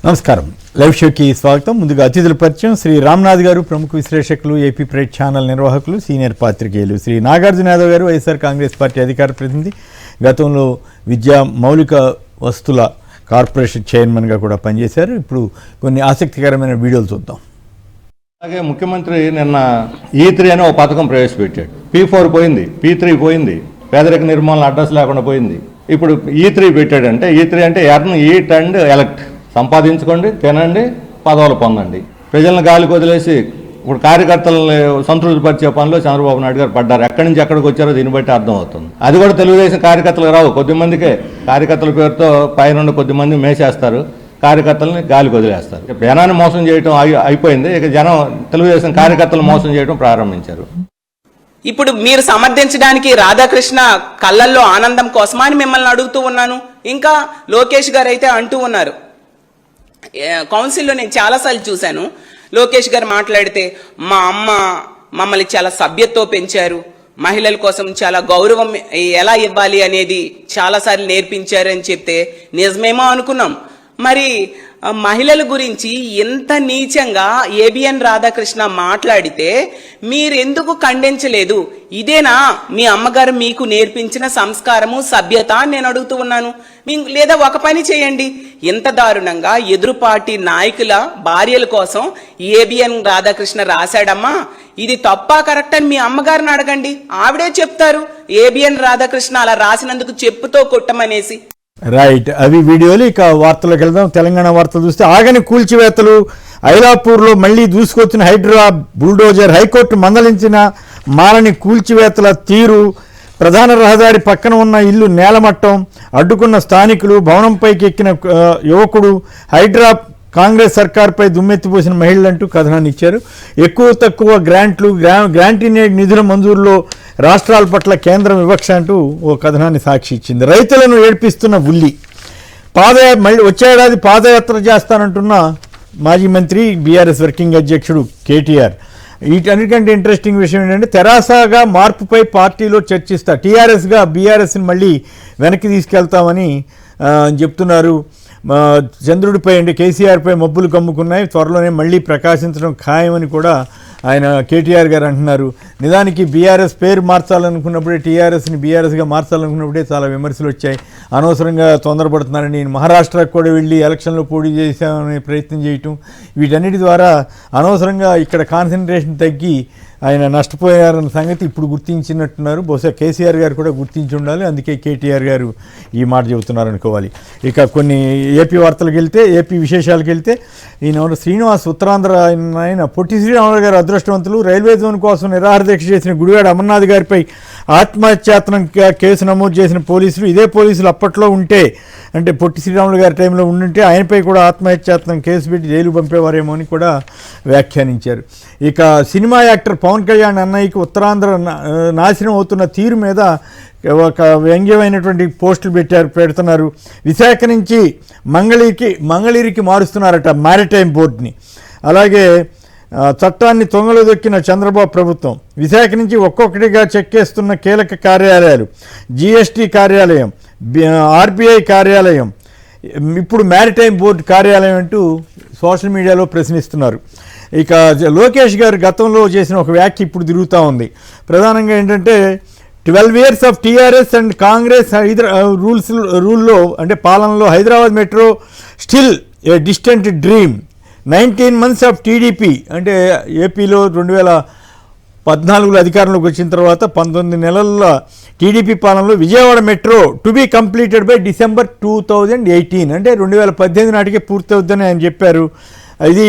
నమస్కారం. లైవ్ షోకి స్వాగతం. ముందుగా అతిథుల పరిచయం. శ్రీ రామ్నాథ్ గారు, ప్రముఖ విశ్లేషకులు, ఏపీ ప్రైడ్ ఛానల్ నిర్వాహకులు, సీనియర్ పాత్రికేయులు. శ్రీ నాగార్జున యాదవ్ గారు, వైఎస్ఆర్ కాంగ్రెస్ పార్టీ అధికార ప్రతినిధి, గతంలో విద్యా మౌలిక వస్తుల కార్పొరేషన్ చైర్మన్గా కూడా పనిచేశారు. ఇప్పుడు కొన్ని ఆసక్తికరమైన వీడియోలు చూద్దాం. అలాగే ముఖ్యమంత్రి నిన్న E3 అనే ఒక పథకం ప్రవేశపెట్టాడు. P4 పోయింది, P3 పోయింది, పేదరిక నిర్మూలన అడ్రస్ లేకుండా పోయింది. ఇప్పుడు E3 పెట్టాడంటే E3 అంటే ఎర్న్, ఈట్ అండ్ ఎలక్ట్. సంపాదించుకోండి, తినండి, పదవులు పొందండి. ప్రజలను గాలికి వదిలేసి ఇప్పుడు కార్యకర్తలను సంతృప్తిపరిచే పనిలో చంద్రబాబు నాయుడు గారు పడ్డారు. ఎక్కడి నుంచి ఎక్కడికి వచ్చారో దీన్ని బట్టి అర్థమవుతుంది. అది కూడా తెలుగుదేశం కార్యకర్తలకు రావు. కొద్దిమందికే కార్యకర్తల పేరుతో పైన కొద్దిమంది మేసేస్తారు, కార్యకర్తలని గాలికి వదిలేస్తారు. జనాన్ని మోసం చేయడం అయిపోయింది. ఇక జనం తెలుగుదేశం కార్యకర్తలు మోసం చేయడం ప్రారంభించారు. ఇప్పుడు మీరు సమర్థించడానికి రాధాకృష్ణ కళ్ళల్లో ఆనందం కోసమా అని మిమ్మల్ని అడుగుతూ ఉన్నాను. ఇంకా లోకేష్ గారు అయితే అంటూ ఉన్నారు, కౌన్సిల్లో నేను చాలాసార్లు చూశాను, లోకేష్ గారు మాట్లాడితే మా అమ్మ మమ్మల్ని చాలా సభ్యతతో పెంచారు, మహిళల కోసం చాలా గౌరవం ఎలా ఇవ్వాలి అనేది చాలాసార్లు నేర్పించారు అని చెప్తే నిజమేమో అనుకున్నాం. మరి మహిళల గురించి ఎంత నీచంగా ఏబిఎన్ రాధాకృష్ణ మాట్లాడితే మీరెందుకు ఖండించలేదు? ఇదేనా మీ అమ్మగారు మీకు నేర్పించిన సంస్కారము, సభ్యత అని నేను అడుగుతూ ఉన్నాను. లేదా ఒక పని చేయండి, ఎంత దారుణంగా ఎదురు పార్టీ నాయకుల భార్యల కోసం ఏబిఎన్ రాధాకృష్ణ రాశాడమ్మా, ఇది తప్పా కరెక్ట్ అని మీ అమ్మగారిని అడగండి, ఆవిడే చెప్తారు. ఏబిఎన్ రాధాకృష్ణ అలా రాసినందుకు చెప్పుతో కొట్టమనేసి. రైట్, అవి వీడియోలు. ఇక వార్తలకు వెళ్దాం. తెలంగాణ వార్తలు చూస్తే ఆగని కూల్చివేతలు, ఐలాపూర్లో మళ్లీ దూసుకొచ్చిన హైడ్రా బుల్డోజర్, హైకోర్టు మందలించిన మాలని కూల్చివేతల తీరు, ప్రధాన రహదారి పక్కన ఉన్న ఇల్లు నేలమట్టం, అడ్డుకున్న స్థానికులు, భవనంపైకి ఎక్కిన యువకుడు, హైడ్రా కాంగ్రెస్ సర్కార్పై దుమ్మెత్తిపోసిన మహిళలంటూ కథనాన్ని ఇచ్చారు. ఎక్కువ తక్కువ గ్రాంట్లు, గ్రాంటీనేడ్ నిధుల మంజూరులో రాష్ట్రాల పట్ల కేంద్రం వివక్ష అంటూ ఓ కథనాన్ని సాక్షి ఇచ్చింది. రైతులను ఏడ్పిస్తున్న ఉల్లి, మళ్ళీ వచ్చే ఏడాది పాదయాత్ర చేస్తానంటున్న మాజీ మంత్రి, బీఆర్ఎస్ వర్కింగ్ అధ్యక్షుడు కేటీఆర్. వీటన్నిటికంటే ఇంట్రెస్టింగ్ విషయం ఏంటంటే, తెరాసగా మార్పుపై పార్టీలో చర్చిస్తా, టీఆర్ఎస్గా బీఆర్ఎస్ని మళ్ళీ వెనక్కి తీసుకెళ్తామని చెప్తున్నారు. చంద్రుడిపై అంటే కేసీఆర్పై మబ్బులు కమ్ముకున్నాయి, త్వరలోనే మళ్ళీ ప్రకాశించడం ఖాయమని కూడా ఆయన కేటీఆర్ గారు అంటున్నారు. నిజానికి బీఆర్ఎస్ పేరు మార్చాలనుకున్నప్పుడే, టీఆర్ఎస్ని బీఆర్ఎస్గా మార్చాలనుకున్నప్పుడే చాలా విమర్శలు వచ్చాయి. అనవసరంగా తొందరపడుతున్నారని, మహారాష్ట్రకు కూడా వెళ్ళి ఎలక్షన్లో పోటీ చేశామనే ప్రయత్నం చేయటం, వీటన్నిటి ద్వారా అనవసరంగా ఇక్కడ కాన్సన్ట్రేషన్ తగ్గి ఆయన నష్టపోయారన్న సంగతి ఇప్పుడు గుర్తించినట్టున్నారు. బహుశా కేసీఆర్ గారు కూడా గుర్తించి ఉండాలి, అందుకే కేటీఆర్ గారు ఈ మాట చెబుతున్నారు అనుకోవాలి. ఇక కొన్ని ఏపీ వార్తలకు వెళ్తే, ఏపీ విశేషాలకు వెళ్తే, ఈయన శ్రీనివాస్, ఉత్తరాంధ్ర ఆయన పొట్టి శ్రీరాములు గారు అదృష్టవంతులు. రైల్వే జోన్ కోసం నిరాహార దీక్ష చేసిన గుడివాడ అమర్నాథ్ గారిపై ఆత్మహత్యాత్మక కేసు నమోదు చేసిన పోలీసులు, ఇదే పోలీసులు అప్పట్లో ఉంటే, అంటే పొట్టి శ్రీరాములు గారి టైంలో ఉండుంటే ఆయనపై కూడా ఆత్మహత్యాత్మక కేసు పెట్టి జైలు పంపేవారేమో అని కూడా వ్యాఖ్యానించారు. ఇక సినిమా యాక్టర్ పవన్ కళ్యాణ్ అన్నయ్యకి ఉత్తరాంధ్ర నాశనం అవుతున్న తీరు మీద ఒక వ్యంగ్యమైనటువంటి పోస్టులు పెడుతున్నారు. విశాఖ నుంచి మంగళగిరికి మారుస్తున్నారట మారిటైమ్ బోర్డుని. అలాగే చట్టాన్ని తొంగలో దొక్కిన చంద్రబాబు ప్రభుత్వం, విశాఖ నుంచి ఒక్కొక్కటిగా చెక్కేస్తున్న కీలక కార్యాలయాలు, జీఎస్టీ కార్యాలయం, ఆర్బీఐ కార్యాలయం, ఇప్పుడు మ్యారిటైమ్ బోర్డు కార్యాలయం అంటూ సోషల్ మీడియాలో ప్రశ్నిస్తున్నారు. ఇక లోకేష్ గారు గతంలో చేసిన ఒక వ్యాఖ్య ఇప్పుడు తిరుగుతూ ఉంది. ప్రధానంగా ఏంటంటే, 12 years of TRS and Congress రూల్లో అంటే పాలనలో Hyderabad metro still a distant dream. 19 months of TDP అంటే ఏపీలో 2014లో అధికారంలోకి వచ్చిన తర్వాత 19 నెలల టీడీపీ పాలనలో Vijayawada metro to be completed by December 2018 అంటే 2018 నాటికే పూర్తవుద్దని ఆయన చెప్పారు. ఇది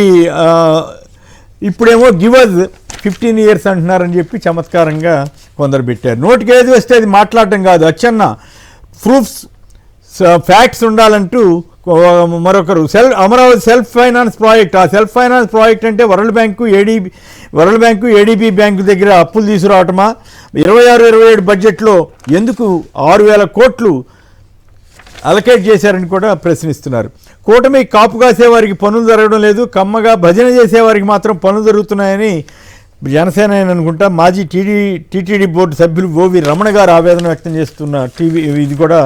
ఇప్పుడేమో గివర్స్ 15 years అంటున్నారని చెప్పి చమత్కారంగా కొందరు పెట్టారు. నోటికి ఏది వస్తే అది మాట్లాడటం కాదు, అచ్చన్న ప్రూఫ్స్, ఫ్యాక్ట్స్ ఉండాలంటూ మరొకరు. అమరావతి సెల్ఫ్ ఫైనాన్స్ ప్రాజెక్ట్, ఆ సెల్ఫ్ ఫైనాన్స్ ప్రాజెక్ట్ అంటే వరల్డ్ బ్యాంకు ఏడీబీ బ్యాంకు దగ్గర అప్పులు తీసుకురావటమా? 26-27 బడ్జెట్లో ఎందుకు 6,000 కోట్లు అలకేట్ చేశారని కూడా ప్రశ్నిస్తున్నారు. కూటమి కాపు కాసేవారికి పనులు జరగడం లేదు, కమ్మగా భజన చేసేవారికి మాత్రం పనులు జరుగుతున్నాయని జనసేన అనుకుంటా మాజీ టీటీడీ బోర్డు సభ్యులు ఓవి రమణ గారు ఆవేదన వ్యక్తం చేస్తున్న ఇది కూడా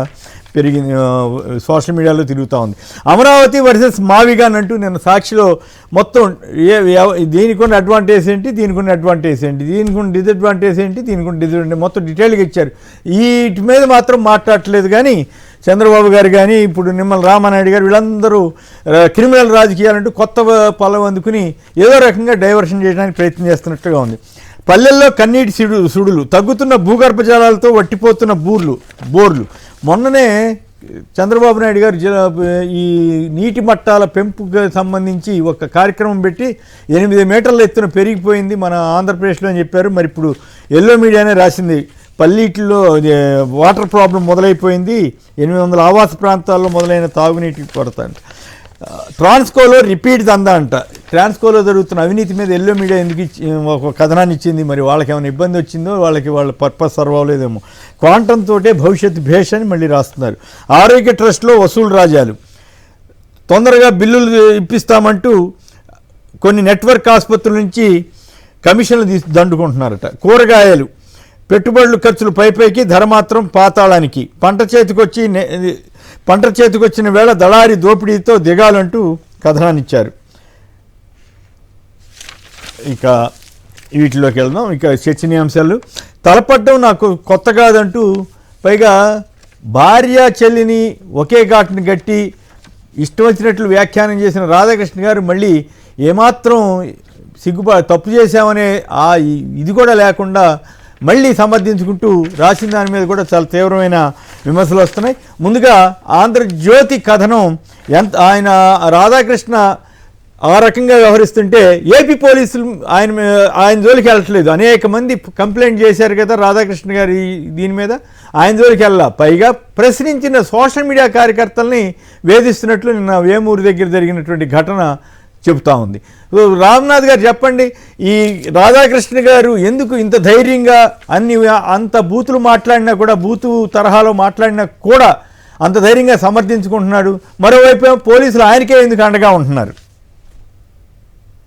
పెరిగింది, సోషల్ మీడియాలో తిరుగుతూ ఉంది. అమరావతి వర్సెస్ మావిగాన్ అంటూ నేను సాక్షిలో మొత్తం దీనికి ఉన్న అడ్వాంటేజ్ ఏంటి, దీనికి ఉన్న అడ్వాంటేజ్ ఏంటి, దీనికి ఉన్న డిసడ్వాంటేజ్ ఏంటి, దీనికి ఉన్న డిసడ్వాంటేజ్ మొత్తం డీటెయిల్గా ఇచ్చారు. వీటి మీద మాత్రం మాట్లాడట్లేదు. కానీ చంద్రబాబు గారు కానీ ఇప్పుడు నిమ్మల రామానాయుడు గారు వీళ్ళందరూ క్రిమినల్ రాజకీయాలంటూ కొత్త పొలం అందుకుని ఏదో రకంగా డైవర్షన్ చేయడానికి ప్రయత్నం చేస్తున్నట్టుగా ఉంది. పల్లెల్లో కన్నీటి సుడులు, తగ్గుతున్న భూగర్భ జలాలతో వట్టిపోతున్న బోర్లు. మొన్ననే చంద్రబాబు నాయుడు గారు ఈ నీటి మట్టాల పెంపుకు సంబంధించి ఒక కార్యక్రమం పెట్టి 8 మీటర్ల ఎత్తున పెరిగిపోయింది మన ఆంధ్రప్రదేశ్లో అని చెప్పారు. మరి ఇప్పుడు ఎల్లో మీడియానే రాసింది, పల్లీటిలో వాటర్ ప్రాబ్లం మొదలైపోయింది, 800 ఆవాస ప్రాంతాల్లో మొదలైన తాగునీటి కొరత అంట. ట్రాన్స్కోలో రిపీట్ దందా అంట. ట్రాన్స్కోలో జరుగుతున్న అవినీతి మీద ఎల్లో మీడియా ఎందుకు ఒక కథనాన్ని ఇచ్చింది, మరి వాళ్ళకి ఏమైనా ఇబ్బంది వచ్చిందో, వాళ్ళ పర్పస్ సర్వ్ అవ్వలేదేమో. క్వాంటమ్ తోటే భవిష్యత్తు భేష్ అని మళ్ళీ రాస్తున్నారు. ఆరోగ్య ట్రస్ట్లో వసూలు రాజాలు, తొందరగా బిల్లులు ఇప్పిస్తామంటూ కొన్ని నెట్వర్క్ ఆసుపత్రుల నుంచి కమిషన్లు దండుకుంటున్నారట. కూరగాయలు పెట్టుబడులు ఖర్చులు పైకి, ధర మాత్రం పాతాళానికి. పంట చేతికొచ్చిన వేళ దళారి దోపిడీతో దిగాలంటూ కథనాన్ని ఇచ్చారు. ఇక వీటిలోకి వెళ్దాం. ఇక చర్చనీయాంశాలు. తలపడ్డం నాకు కొత్త కాదంటూ పైగా భార్య చెల్లిని ఒకే ఘాటుని గట్టి ఇష్టం వచ్చినట్లు వ్యాఖ్యానం చేసిన రాధాకృష్ణ గారు మళ్ళీ ఏమాత్రం తప్పు చేశామనే ఇది కూడా లేకుండా మళ్ళీ సమర్థించుకుంటూ రాసిన దాని మీద కూడా చాలా తీవ్రమైన విమర్శలు వస్తున్నాయి. ముందుగా ఆంధ్రజ్యోతి కథనం ఆయన రాధాకృష్ణ ఆ రకంగా వ్యవహరిస్తుంటే ఏపీ పోలీసులు ఆయన జోలికి వెళ్ళట్లేదు. అనేక మంది కంప్లైంట్ చేశారు కదా రాధాకృష్ణ గారి దీని మీద, ఆయన జోలికి వెళ్ళా. పైగా ప్రశ్నించిన సోషల్ మీడియా కార్యకర్తల్ని వేధిస్తున్నట్లు నిన్న వేమూరు దగ్గర జరిగినటువంటి ఘటన చెబుతా ఉంది. రామ్నాథ్ గారు చెప్పండి, ఈ రాధాకృష్ణ గారు ఎందుకు ఇంత ధైర్యంగా అంత బూతులు మాట్లాడినా కూడా, బూతు తరహాలో మాట్లాడినా కూడా అంత ధైర్యంగా సమర్థించుకుంటున్నాడు? మరోవైపు పోలీసులు ఆయనకే ఎందుకు అండగా ఉంటున్నారు?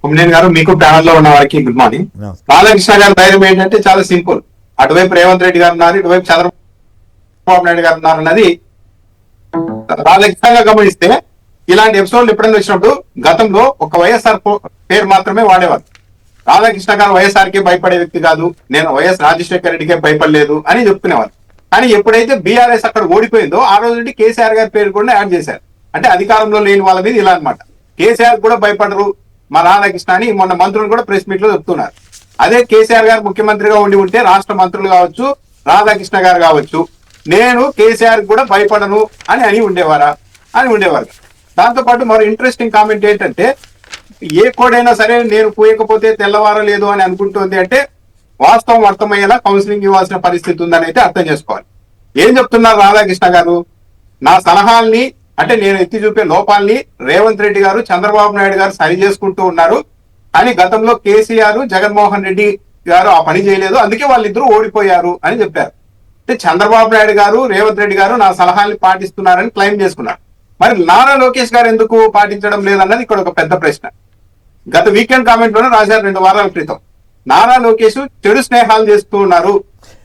కుమ్మినేని గారు, మీకు ప్యానల్ లో ఉన్న వారికి గుడ్ మార్నింగ్. రాధాకృష్ణ గారి ధైర్యం ఏంటంటే చాలా సింపుల్. అటువైపు రేవంత్ రెడ్డి గారు ఉన్నారు, ఇటువైపు చంద్రబాబు నాయుడు గారు ఉన్నారు అన్నది రాధాకృష్ణగా గమనిస్తే ఇలాంటి ఎపిసోడ్లు ఎప్పుడైనా వచ్చినప్పుడు గతంలో ఒక వైఎస్ఆర్ పేరు మాత్రమే వాడేవారు. రాధాకృష్ణ గారు వైఎస్ఆర్కే భయపడే వ్యక్తి కాదు, నేను వైఎస్ రాజశేఖర రెడ్డికే భయపడలేదు అని చెప్పుకునేవారు. కానీ ఎప్పుడైతే బీఆర్ఎస్ అక్కడ ఓడిపోయిందో ఆ రోజు నుండి కేసీఆర్ గారి పేరు కూడా యాడ్ చేశారు. అంటే అధికారంలో లేని వాళ్ళ మీద ఇలా అనమాట. కేసీఆర్ కూడా భయపడరు మా రాధాకృష్ణ అని మొన్న మంత్రులు కూడా ప్రెస్ మీట్ లో చెప్తున్నారు. అదే కేసీఆర్ గారు ముఖ్యమంత్రిగా ఉంటే రాష్ట్ర మంత్రులు కావచ్చు, రాధాకృష్ణ గారు కావచ్చు, నేను కేసీఆర్ కూడా భయపడను అని ఉండేవారు. దాంతో పాటు మరో ఇంట్రెస్టింగ్ కామెంట్ ఏంటంటే, ఏ కోడైనా సరే నేను పోయకపోతే తెల్లవారలేదు అని అనుకుంటుంది అంటే వాస్తవం అర్థమయ్యేలా కౌన్సిలింగ్ ఇవ్వాల్సిన పరిస్థితి ఉందని అయితే అర్థం చేసుకోవాలి. ఏం చెప్తున్నారు రాధాకృష్ణ గారు? నా సలహాల్ని అంటే నేను ఎత్తి చూపే లోపాలని రేవంత్ రెడ్డి గారు, చంద్రబాబు నాయుడు గారు సరి చేసుకుంటూ ఉన్నారు. కానీ గతంలో కేసీఆర్, జగన్మోహన్ రెడ్డి గారు ఆ పని చేయలేదు, అందుకే వాళ్ళిద్దరూ ఓడిపోయారు అని చెప్పారు. అంటే చంద్రబాబు నాయుడు గారు, రేవంత్ రెడ్డి గారు నా సలహాల్ని పాటిస్తున్నారని క్లెయిమ్ చేసుకున్నారు. మరి నారా లోకేష్ గారు ఎందుకు పాటించడం లేదన్నది ఇక్కడ ఒక పెద్ద ప్రశ్న. గత వీకెండ్ కామెంట్ లోనే రాశారు 2 వారాల క్రితం. నారా లోకేష్ చెడు స్నేహాలు చేస్తూ ఉన్నారు,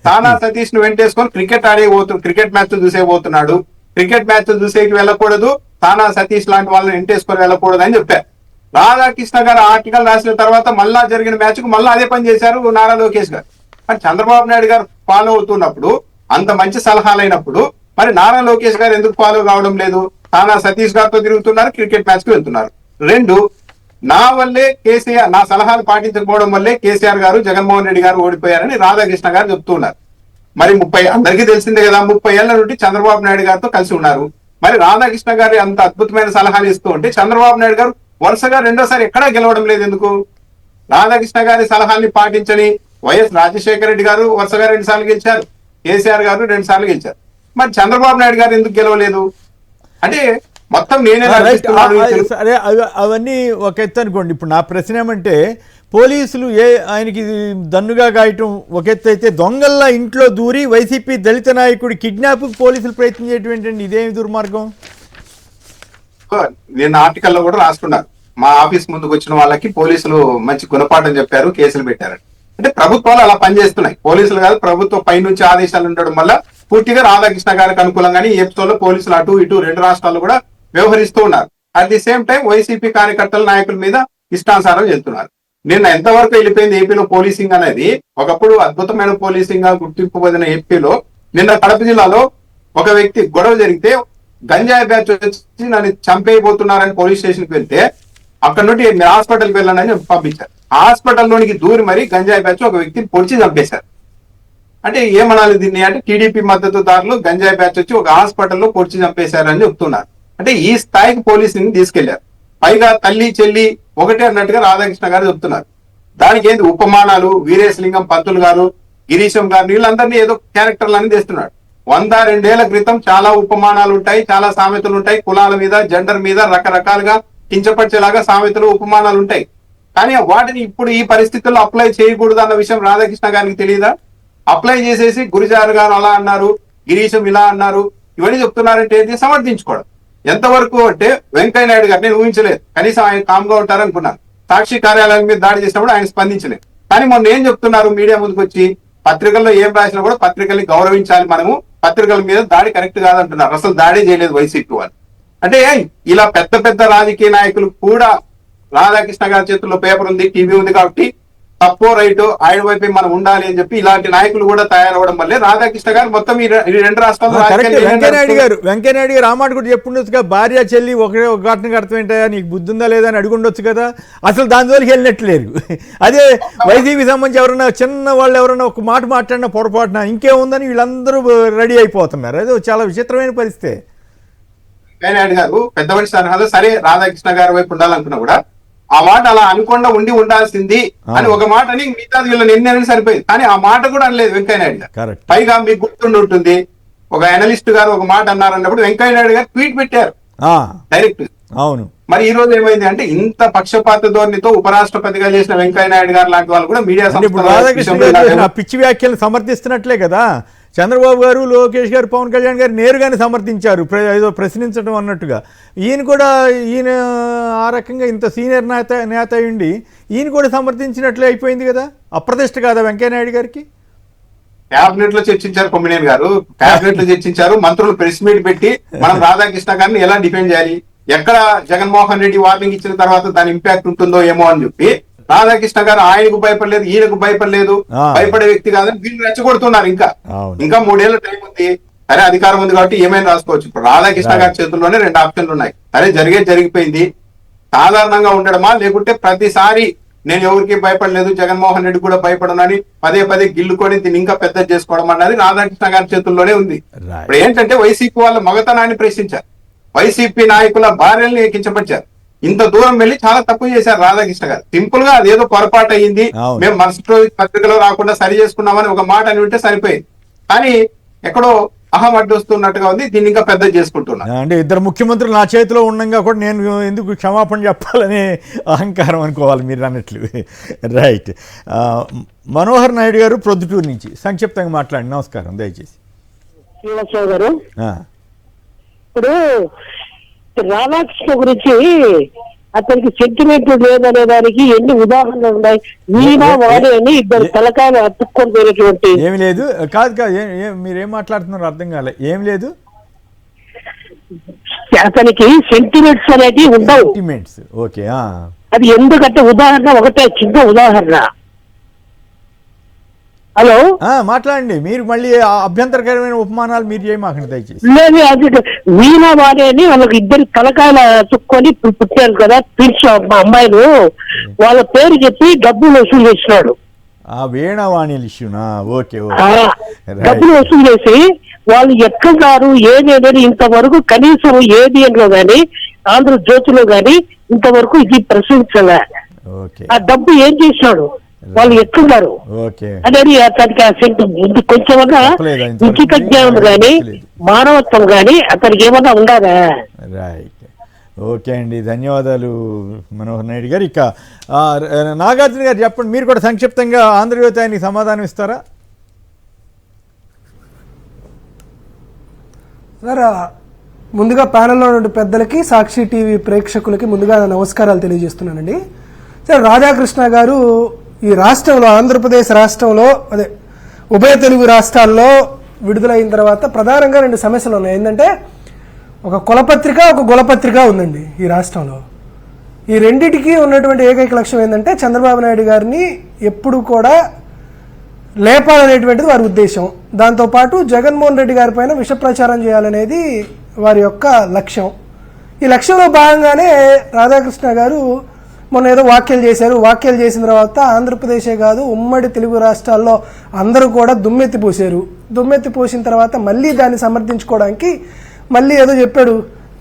తానా సతీష్ ను వెంటేసుకొని క్రికెట్ మ్యాచ్లు చూసేపోతున్నాడు, క్రికెట్ మ్యాచ్లు చూసేకి వెళ్ళకూడదు, తానా సతీష్ లాంటి వాళ్ళని వెంటేసుకొని వెళ్ళకూడదు అని చెప్పారు. రాధాకృష్ణ గారు ఆర్టికల్ రాసిన తర్వాత మళ్ళా జరిగిన మ్యాచ్ కు మళ్ళా అదే పని చేశారు నారా లోకేష్ గారు. మరి చంద్రబాబు నాయుడు గారు ఫాలో అవుతున్నప్పుడు, అంత మంచి సలహాలైనప్పుడు మరి నారా లోకేష్ గారు ఎందుకు ఫాలో కావడం లేదు? తానా సతీష్ గారితో తిరుగుతున్నారు, క్రికెట్ మ్యాచ్ కు వెళ్తున్నారు. 2, నా వల్లే కేసీఆర్, నా సలహాలు పాటించకపోవడం వల్లే కేసీఆర్ గారు, జగన్మోహన్ రెడ్డి గారు ఓడిపోయారని రాధాకృష్ణ గారు చెప్తున్నారు. మరి అందరికీ తెలిసిందే కదా, 30 ఏళ్ల నుండి చంద్రబాబు నాయుడు గారితో కలిసి ఉన్నారు. మరి రాధాకృష్ణ గారు అంత అద్భుతమైన సలహాలు ఇస్తూ ఉంటే చంద్రబాబు నాయుడు గారు వరుసగా 2వ సారి ఎక్కడా గెలవడం లేదు ఎందుకు? రాధాకృష్ణ గారి సలహాల్ని పాటించని వైఎస్ రాజశేఖర రెడ్డి గారు వరుసగా 2 సార్లు గెలిచారు, కేసీఆర్ గారు 2 సార్లు గెలిచారు. మరి చంద్రబాబు నాయుడు గారు ఎందుకు గెలవలేదు? అంటే మొత్తం నేనే సరే, అవన్నీ ఒక ఎత్తు అనుకోండి. ఇప్పుడు నా ప్రశ్న ఏమంటే, పోలీసులు ఆయనకి దన్నుగా గాయటం ఒక ఎత్తు అయితే, దొంగల్లా ఇంట్లో దూరి వైసీపీ దళిత నాయకుడి కిడ్నాప్ పోలీసులు ప్రయత్నం చేయటం ఏంటండి? ఇదేమి దుర్మార్గం? నేను ఆర్టికల్ లో కూడా రాసుకున్నారు, మా ఆఫీస్ ముందుకు వచ్చిన వాళ్ళకి పోలీసులు మంచి గుణపాఠం చెప్పారు, కేసులు పెట్టారు. అంటే ప్రభుత్వాలు అలా పనిచేస్తున్నాయి, పోలీసులు కాదు, ప్రభుత్వం పైనుంచి ఆదేశాలు ఉండడం వల్ల పూర్తిగా రాధాకృష్ణ గారికి అనుకూలంగానే ఈ ఎపిసోడ్ లో పోలీసులు అటు ఇటు రెండు రాష్ట్రాలు కూడా వ్యవహరిస్తూ ఉన్నారు. At the same time YCP కార్యకర్తల నాయకుల మీద ఇష్టానుసారం వెళ్తున్నారు. నిన్న ఎంతవరకు వెళ్ళిపోయింది ఏపీలో పోలీసింగ్ అనేది? ఒకప్పుడు అద్భుతమైన పోలీసింగ్ గా గుర్తింపు పొందిన ఏపీలో నిన్న కడప జిల్లాలో ఒక వ్యక్తి గొడవ జరిగితే గంజాయి బ్యాచ్ వచ్చి నన్ను చంపేయబోతున్నారని పోలీస్ స్టేషన్కి వెళ్తే అక్కడ నుండి మీరు హాస్పిటల్కి వెళ్ళండి పంపించారు. హాస్పిటల్లోనికి దూరి మరి గంజాయి బ్యాచ్ ఒక వ్యక్తిని పొడిచి చంపేశారు. అంటే ఏమనాలి దీన్ని అంటే టీడీపీ మద్దతుదారులు గంజాయి బ్యాచ్ వచ్చి ఒక హాస్పిటల్లో పొడిచి చంపేశారని చెప్తున్నారు. అంటే ఈ స్థాయికి పోలీసుని తీసుకెళ్లారు. పైగా తల్లి చెల్లి ఒకటే అన్నట్టుగా రాధాకృష్ణ గారు చెప్తున్నారు. దానికి ఏంటి ఉపమానాలు, వీరేశలింగం పంతులు గారు, గిరీశం గారు, వీళ్ళందరినీ ఏదో క్యారెక్టర్లని తెస్తున్నాడు. 102 ఏళ్ల క్రితం చాలా ఉపమానాలు ఉంటాయి, చాలా సామెతలు ఉంటాయి, కులాల మీద జెండర్ మీద రకరకాలుగా కించపరిచేలాగా సామెతలు ఉపమానాలు ఉంటాయి. కానీ వాటిని ఇప్పుడు ఈ పరిస్థితుల్లో అప్లై చేయకూడదు అన్న విషయం రాధాకృష్ణ గారికి తెలియదా? అప్లై చేసేసి గురిజారు గారు అలా అన్నారు, గిరీశం ఇలా అన్నారు, ఇవన్నీ చెప్తున్నారంటే ఏంటి? సమర్థించుకోవడం. ఎంతవరకు అంటే వెంకయ్య నాయుడు గారు నేను ఊహించలేదు, కనీసం ఆయన కామ్గా ఉంటారనుకున్నాను. సాక్షి కార్యాలయం మీద దాడి చేసినప్పుడు ఆయన స్పందించలేదు. కానీ మొన్న ఏం చెప్తున్నారు మీడియా ముందుకు వచ్చి, పత్రికల్లో ఏం రాసినా కూడా పత్రికల్ని గౌరవించాలి, మనము పత్రికల మీద దాడి కరెక్ట్ కాదంటున్నారు. అసలు దాడి చేయలేదు వైసీపీ వాళ్ళు. అంటే ఇలా పెద్ద పెద్ద రాజకీయ నాయకులు కూడా రాధాకృష్ణ గారి చేతుల్లో పేపర్ ఉంది, టీవీ ఉంది కాబట్టి తప్పో రైటో ఆయన వైపే మనం ఉండాలి అని చెప్పి ఇలాంటి నాయకులు కూడా తయారవడం వల్లే రాధాకృష్ణ గారు మొత్తం ఈ రెండు రాష్ట్రాల్లో వెంకయ్యనాయుడు గారు ఆ మాట కూడా చెప్పుండొచ్చుగా, భార్య చెల్లి ఒకే ఒక ఘటనకు అర్థం ఏంటా, నీకు బుద్ధి ఉందా లేదా అని అడుగుండొచ్చు కదా. అసలు దాని జోలికి వెళ్ళినట్లేరు. అదే వైసీపీ సంబంధించి ఎవరన్నా చిన్న వాళ్ళు ఎవరన్నా ఒక మాట మాట్లాడినా పొరపాటున ఇంకేముందని వీళ్ళందరూ రెడీ అయిపోతున్నారు. అదే చాలా విచిత్రమైన పరిస్థితి. వెంకయ్యనాయుడు గారు పెద్ద మనిషి తరహాలో సరే రాధాకృష్ణ గారి వైపు ఉండాలనుకున్నా కూడా ఆ మాట అలా అనుకుండా ఉండాల్సింది అని ఒక మాట అని మిగతా వీళ్ళని ఎన్ని సరిపోయింది. కానీ ఆ మాట కూడా అనలేదు వెంకయ్యనాయుడు గారు. పైగా మీకు గుర్తుండి ఉంటుంది, ఒక అనలిస్ట్ గారు ఒక మాట అన్నారన్నప్పుడు వెంకయ్యనాయుడు గారు ట్వీట్ పెట్టారు డైరెక్ట్. అవును. మరి ఈ రోజు ఏమైంది అంటే ఇంత పక్షపాత ధోరణితో ఉపరాష్ట్రపతిగా చేసిన వెంకయ్యనాయుడు గారు లాంటి వాళ్ళు కూడా మీడియా పిచ్చి వ్యాఖ్యలు సమర్థిస్తున్నట్లే కదా. చంద్రబాబు గారు, లోకేష్ గారు, పవన్ కళ్యాణ్ గారు నేరుగానే సమర్థించారు, ఏదో ప్రశ్నించడం అన్నట్టుగా. ఈయన ఆ రకంగా ఇంత సీనియర్ నేత అయ్యిండి ఈయన కూడా సమర్థించినట్లే అయిపోయింది కదా. అప్రతిష్ట కాదా వెంకయ్యనాయుడు గారికి? క్యాబినెట్ లో చర్చించారు కొమ్మినేని గారు, క్యాబినెట్ లో చర్చించారు, మంత్రులు ప్రెస్ మీట్ పెట్టి మనం రాధాకృష్ణ గారిని ఎలా డిఫెండ్ చేయాలి, ఎక్కడ జగన్మోహన్ రెడ్డి వార్నింగ్ ఇచ్చిన తర్వాత దాని ఇంపాక్ట్ ఉంటుందో ఏమో అని చెప్పి రాధాకృష్ణ గారు ఆయనకు భయపడలేదు, ఈయనకు భయపడలేదు, భయపడే వ్యక్తి కాదని వీళ్ళు రెచ్చగొడుతున్నారు. ఇంకా 3 ఏళ్ల టైం ఉంది, సరే అధికారం ఉంది కాబట్టి ఏమైనా రాసుకోవచ్చు. ఇప్పుడు రాధాకృష్ణ గారి చేతుల్లోనే 2 ఆప్షన్లు ఉన్నాయి. సరే జరిగిపోయింది, సాధారణంగా ఉండడమా లేకుంటే ప్రతిసారి నేను ఎవరికి భయపడలేదు, జగన్మోహన్ రెడ్డి కూడా భయపడనని పదే గిల్లుకొని దీన్ని ఇంకా పెద్ద చేసుకోవడం అన్నది రాధాకృష్ణ గారి చేతుల్లోనే ఉంది. ఇప్పుడు ఏంటంటే వైసీపీ వాళ్ళ మగతనాన్ని ప్రశ్నించారు, వైసీపీ నాయకుల భార్యల్ని కించపరిచారు. ఇంత దూరం వెళ్ళి చాలా తప్పు చేశారు రాధాకృష్ణ గారు. సింపుల్ గా అదేదో పొరపాటు అయ్యింది, మేము మరుసటి రోజు పత్రికలో రాకుండా సరి చేసుకున్నామని ఒక మాట అని ఉంటే సరిపోయింది. కానీ ఎక్కడో అహం అడ్డొస్తున్నట్టుగా ఉంది, దీన్ని ఇంకా పెద్ద చేసుకుంటున్నా. అంటే ఇద్దరు ముఖ్యమంత్రులు నా చేతిలో ఉండగా కూడా నేను ఎందుకు క్షమాపణ చెప్పాలనే అహంకారం అనుకోవాలి మీరు అన్నట్లు. రైట్. మనోహర్ నాయుడు గారు ప్రొద్దుటూరు నుంచి సంక్షిప్తంగా మాట్లాడండి. నమస్కారం. దయచేసి గారు, ఇప్పుడు రాధాకృష్ణ గురించి అతనికి సెంటిమెంట్ లేదనే దానికి ఎన్ని ఉదాహరణలు ఉన్నాయి. వీణా వాడే అని ఇద్దరు తలకాయలు అతుక్కొని పోయినటువంటి. ఏమి లేదు, కాదు మీరేం మాట్లాడుతున్నారు అర్థం కాలే. ఏం లేదు, అతనికి సెంటిమెంట్స్ అనేవి ఉండవు. Sentiments okay. అది ఎందుకంటే ఉదాహరణ ఒకటే, చిన్న ఉదాహరణ. హలో, మాట్లాడండి. మీరు మళ్ళీ అభ్యంతరకరమైన ఉపమానాలు మీరు చేయమాకండి దయచేసి. లేదు, అది వీణా వాడే అని వాళ్ళకి ఇద్దరు తలకాయలు చుక్కొని పుట్టారు కదా ట్విన్స్ అమ్మాయిలు, వాళ్ళ పేరు చెప్పి డబ్బులు వసూలు చేసినాడు. వీణావాణి ఇష్యూనా? ఓకే. డబ్బులు వసూలు చేసి వాళ్ళు ఎక్కడారు ఏదేదని ఇంతవరకు కనీసం ఏబిఎన్ లో గాని ఆంధ్రజ్యోతిలో గాని ఇంతవరకు ఇది ప్రశ్నించలే. ఆ డబ్బు ఏం చేసినాడు, వాళ్ళు ఎట్లున్నారు అనేది అతనికి కొంచెమన్నా ఉచిత జ్ఞానం గాని మానవత్వం గాని అతనికి ఏమన్నా ఉండాలా? రైట్. ఓకే అండి, ధన్యవాదాలు మనోహర్ నాయుడు గారు. ఇక నాగార్జున గారు చెప్పండి, మీరు కూడా సంక్షిప్తంగా ఆంధ్రజ్యోతి ఆయనకి సమాధానం ఇస్తారా? సార్, ముందుగా ప్యానెల్లో ఉన్న పెద్దలకి, సాక్షి టీవీ ప్రేక్షకులకి ముందుగా నమస్కారాలు తెలియజేస్తున్నానండి. సార్, రాధాకృష్ణ గారు ఈ రాష్ట్రంలో, ఆంధ్రప్రదేశ్ రాష్ట్రంలో, అదే ఉభయ తెలుగు రాష్ట్రాల్లో విడుదలైన తర్వాత ప్రధానంగా 2 సమస్యలు ఉన్నాయి. ఏంటంటే ఒక కులపత్రిక, ఒక గులపత్రిక ఉందండి ఈ రాష్ట్రంలో. ఈ రెండిటికి ఉన్నటువంటి ఏకైక లక్ష్యం ఏంటంటే చంద్రబాబు నాయుడు గారిని ఎప్పుడు కూడా లేపాలనేటువంటిది వారి ఉద్దేశం. దాంతోపాటు జగన్మోహన్ రెడ్డి గారి పైన విష ప్రచారం చేయాలనేది వారి యొక్క లక్ష్యం. ఈ లక్ష్యంలో భాగంగానే రాధాకృష్ణ గారు మొన్న ఏదో వ్యాఖ్యలు చేశారు. వ్యాఖ్యలు చేసిన తర్వాత ఆంధ్రప్రదేశే కాదు, ఉమ్మడి తెలుగు రాష్ట్రాల్లో అందరూ కూడా దుమ్మెత్తి పోసారు. దుమ్మెత్తి పోసిన తర్వాత మళ్ళీ దాన్ని సమర్థించుకోవడానికి మళ్ళీ ఏదో చెప్పాడు,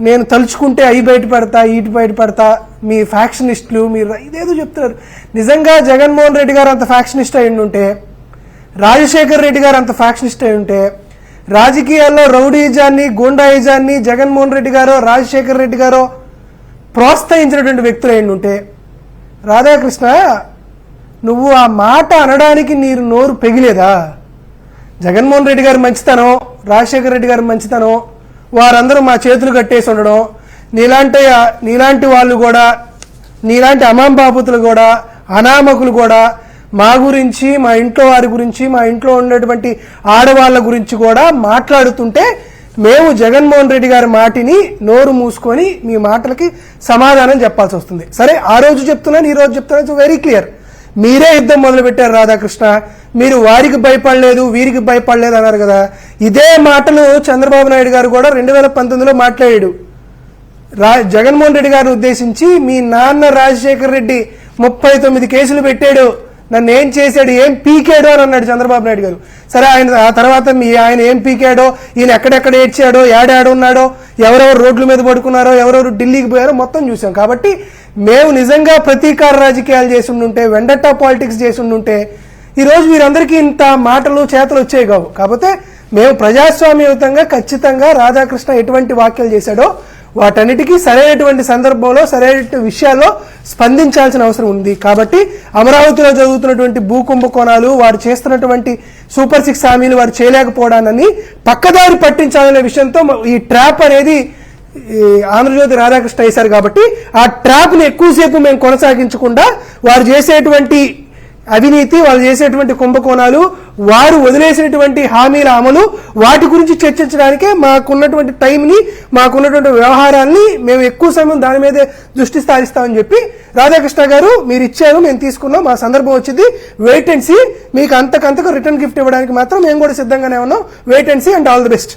నేను తలుచుకుంటే అవి బయట పెడతా, ఇటు బయట పెడతా, మీ ఫ్యాక్షనిస్టులు మీరు ఇదేదో చెప్తున్నారు. నిజంగా జగన్మోహన్ రెడ్డి గారు అంత ఫ్యాక్షనిస్ట్ అయి ఉంటే, రాజశేఖర్ రెడ్డి గారు అంత ఫ్యాక్షనిస్ట్ అయి ఉంటే, రాజకీయాల్లో రౌడీజాన్ని, గూండాయిజాన్ని జగన్మోహన్ రెడ్డి గారో రాజశేఖర్ రెడ్డి గారో ప్రోత్సహించినటువంటి వ్యక్తులు అయి ఉంటే, రాధాకృష్ణ నువ్వు ఆ మాట అనడానికి నీరు నోరు పెగిలేదా? జగన్మోహన్ రెడ్డి గారు మంచితనం, రాజశేఖర రెడ్డి గారు మంచితనం, వారందరూ మా చేతులు కట్టేసి ఉండడం, నీలాంటి వాళ్ళు కూడా, నీలాంటి అమాంబాపుతులు కూడా, అనామకులు కూడా మా గురించి, మా ఇంట్లో వారి గురించి, మా ఇంట్లో ఉన్నటువంటి ఆడవాళ్ళ గురించి కూడా మాట్లాడుతుంటే మేము జగన్మోహన్ రెడ్డి గారి మాటిని నోరు మూసుకొని మీ మాటలకి సమాధానం చెప్పాల్సి వస్తుంది. సరే, ఆ రోజు చెప్తున్నాను, ఈ రోజు చెప్తున్నాను, వెరీ క్లియర్. మీరే యుద్ధం మొదలు పెట్టారు రాధాకృష్ణ. మీరు వారికి భయపడలేదు, వీరికి భయపడలేదు అన్నారు కదా. ఇదే మాటలు చంద్రబాబు నాయుడు గారు కూడా 2019లో మాట్లాడాడు. జగన్మోహన్ రెడ్డి గారిని ఉద్దేశించి, మీ నాన్న రాజశేఖర్ రెడ్డి 39 కేసులు పెట్టాడు, నన్ను ఏం చేశాడు, ఏం పీకాడో అని అన్నాడు చంద్రబాబు నాయుడు గారు. సరే, ఆ తర్వాత ఆయన ఏం పీకాడో, ఈయన ఎక్కడెక్కడ ఏడ్చాడో, ఏడాడున్నాడో, ఎవరెవరు రోడ్ల మీద పడుకున్నారో, ఎవరెవరు ఢిల్లీకి పోయారో మొత్తం చూసాం. కాబట్టి మేము నిజంగా ప్రతీకార రాజకీయాలు చేసి ఉండుంటే, వెండట్టా పాలిటిక్స్ చేసి ఉండుంటే ఈరోజు వీరందరికీ ఇంత మాటలు చేతలు వచ్చేవి కావు. కాకపోతే మేము ప్రజాస్వామ్యయుతంగా ఖచ్చితంగా రాధాకృష్ణ ఎటువంటి వ్యాఖ్యలు చేశాడో వాటన్నిటికీ సరైనటువంటి సందర్భంలో, సరైన విషయాల్లో స్పందించాల్సిన అవసరం ఉంది. కాబట్టి అమరావతిలో జరుగుతున్నటువంటి భూకుంభకోణాలు, వారు చేస్తున్నటువంటి సూపర్ 6 హామీలు వారు చేయలేకపోవడాన్ని పక్కదారి పట్టించాలనే విషయంతో ఈ ట్రాప్ అనేది ఆంధ్రజ్యోతి రాధాకృష్ణ వేశారు. కాబట్టి ఆ ట్రాప్ని ఎక్కువసేపు మేము కొనసాగించకుండా వారు చేసేటువంటి అవినీతి, వాళ్ళు చేసేటువంటి కుంభకోణాలు, వారు వదిలేసినటువంటి హామీల అమలు, వాటి గురించి చర్చించడానికే మాకున్నటువంటి టైంని, మాకున్నటువంటి వ్యవహారాన్ని మేము ఎక్కువ సమయం దాని మీదే దృష్టి సారిస్తామని చెప్పి రాధాకృష్ణ గారు మీరు ఇచ్చారు, మేము తీసుకున్నాం, మా సందర్భం వచ్చింది, వెయిట్ అండ్ సీ. మీకు అంతకంతకు రిటర్న్ గిఫ్ట్ ఇవ్వడానికి మాత్రం మేము కూడా సిద్ధంగానే ఉన్నాం. Wait and see and all the best.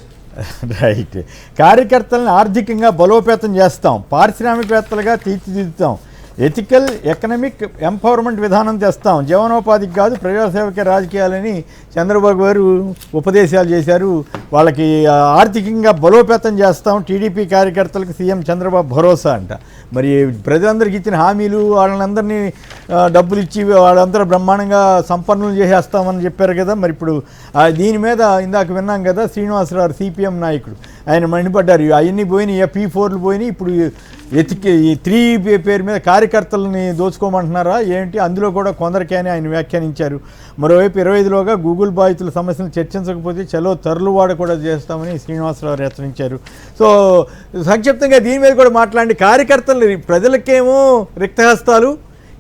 Right. కార్యకర్తలను ఆర్థికంగా బలోపేతం చేస్తాం, పారిశ్రామికవేత్తలుగా తీర్చిదిద్దుతాం, ఎథికల్ ఎకనామిక్ ఎంపవర్మెంట్ విధానం తెస్తాం, జీవనోపాధికి కాదు ప్రజాసేవకే రాజకీయాలని చంద్రబాబు గారు ఉపదేశాలు చేశారు. వాళ్ళకి ఆర్థికంగా బలోపేతం చేస్తాం, టీడీపీ కార్యకర్తలకు సీఎం చంద్రబాబు భరోసా అంట. మరి ప్రజలందరికీ ఇచ్చిన హామీలు, వాళ్ళందరినీ డబ్బులు ఇచ్చి వాళ్ళందరూ బ్రహ్మాండంగా సంపన్నులు చేసేస్తామని చెప్పారు కదా. మరి ఇప్పుడు దీని మీద ఇందాక విన్నాం కదా, శ్రీనివాసరావు సిపిఎం నాయకుడు ఆయన మండిపడ్డారు. అవన్నీ పోయినాయి, P4లు పోయినాయి, ఇప్పుడు ఈ 3 పేరు మీద కార్యకర్తలని దోచుకోమంటున్నారా ఏంటి? అందులో కూడా కొందరికే అని ఆయన వ్యాఖ్యానించారు. మరోవైపు 25లోగా గూగుల్ బాధితుల సమస్యలు చర్చించకపోతే చలో తరులువాడ కూడా చేస్తామని శ్రీనివాసరావు హెచ్చరించారు. సో సంక్షిప్తంగా దీని మీద కూడా మాట్లాడి, కార్యకర్తలు ప్రజలకేమో రిక్తహస్తాలు,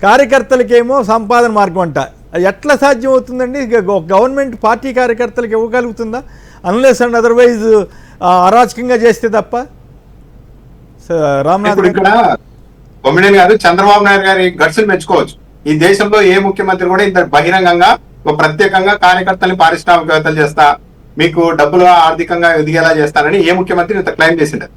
కార్యకర్తలకేమో సంపాదన మార్గం అంట. ఎట్లా సాధ్యం అవుతుందండి? గవర్నమెంట్ పార్టీ కార్యకర్తలకు ఇవ్వగలుగుతుందా? అన్లెస్ అండ్ అదర్వైజ్ అరాచకంగా చేస్తే తప్ప. ఇప్పుడు ఇక్కడ కొమ్మినేని గారు చంద్రబాబు నాయుడు గారి గట్స్ మెచ్చుకోవచ్చు. ఈ దేశంలో ఏ ముఖ్యమంత్రి కూడా ఇంత బహిరంగంగా ప్రత్యేకంగా కార్యకర్తల్ని పారిశ్రామికవేత్తలు చేస్తా, మీకు డబ్బులు ఆర్థికంగా ఎదిగేలా చేస్తానని ఏ ముఖ్యమంత్రి ఇంత క్లెయిమ్ చేసిండదు.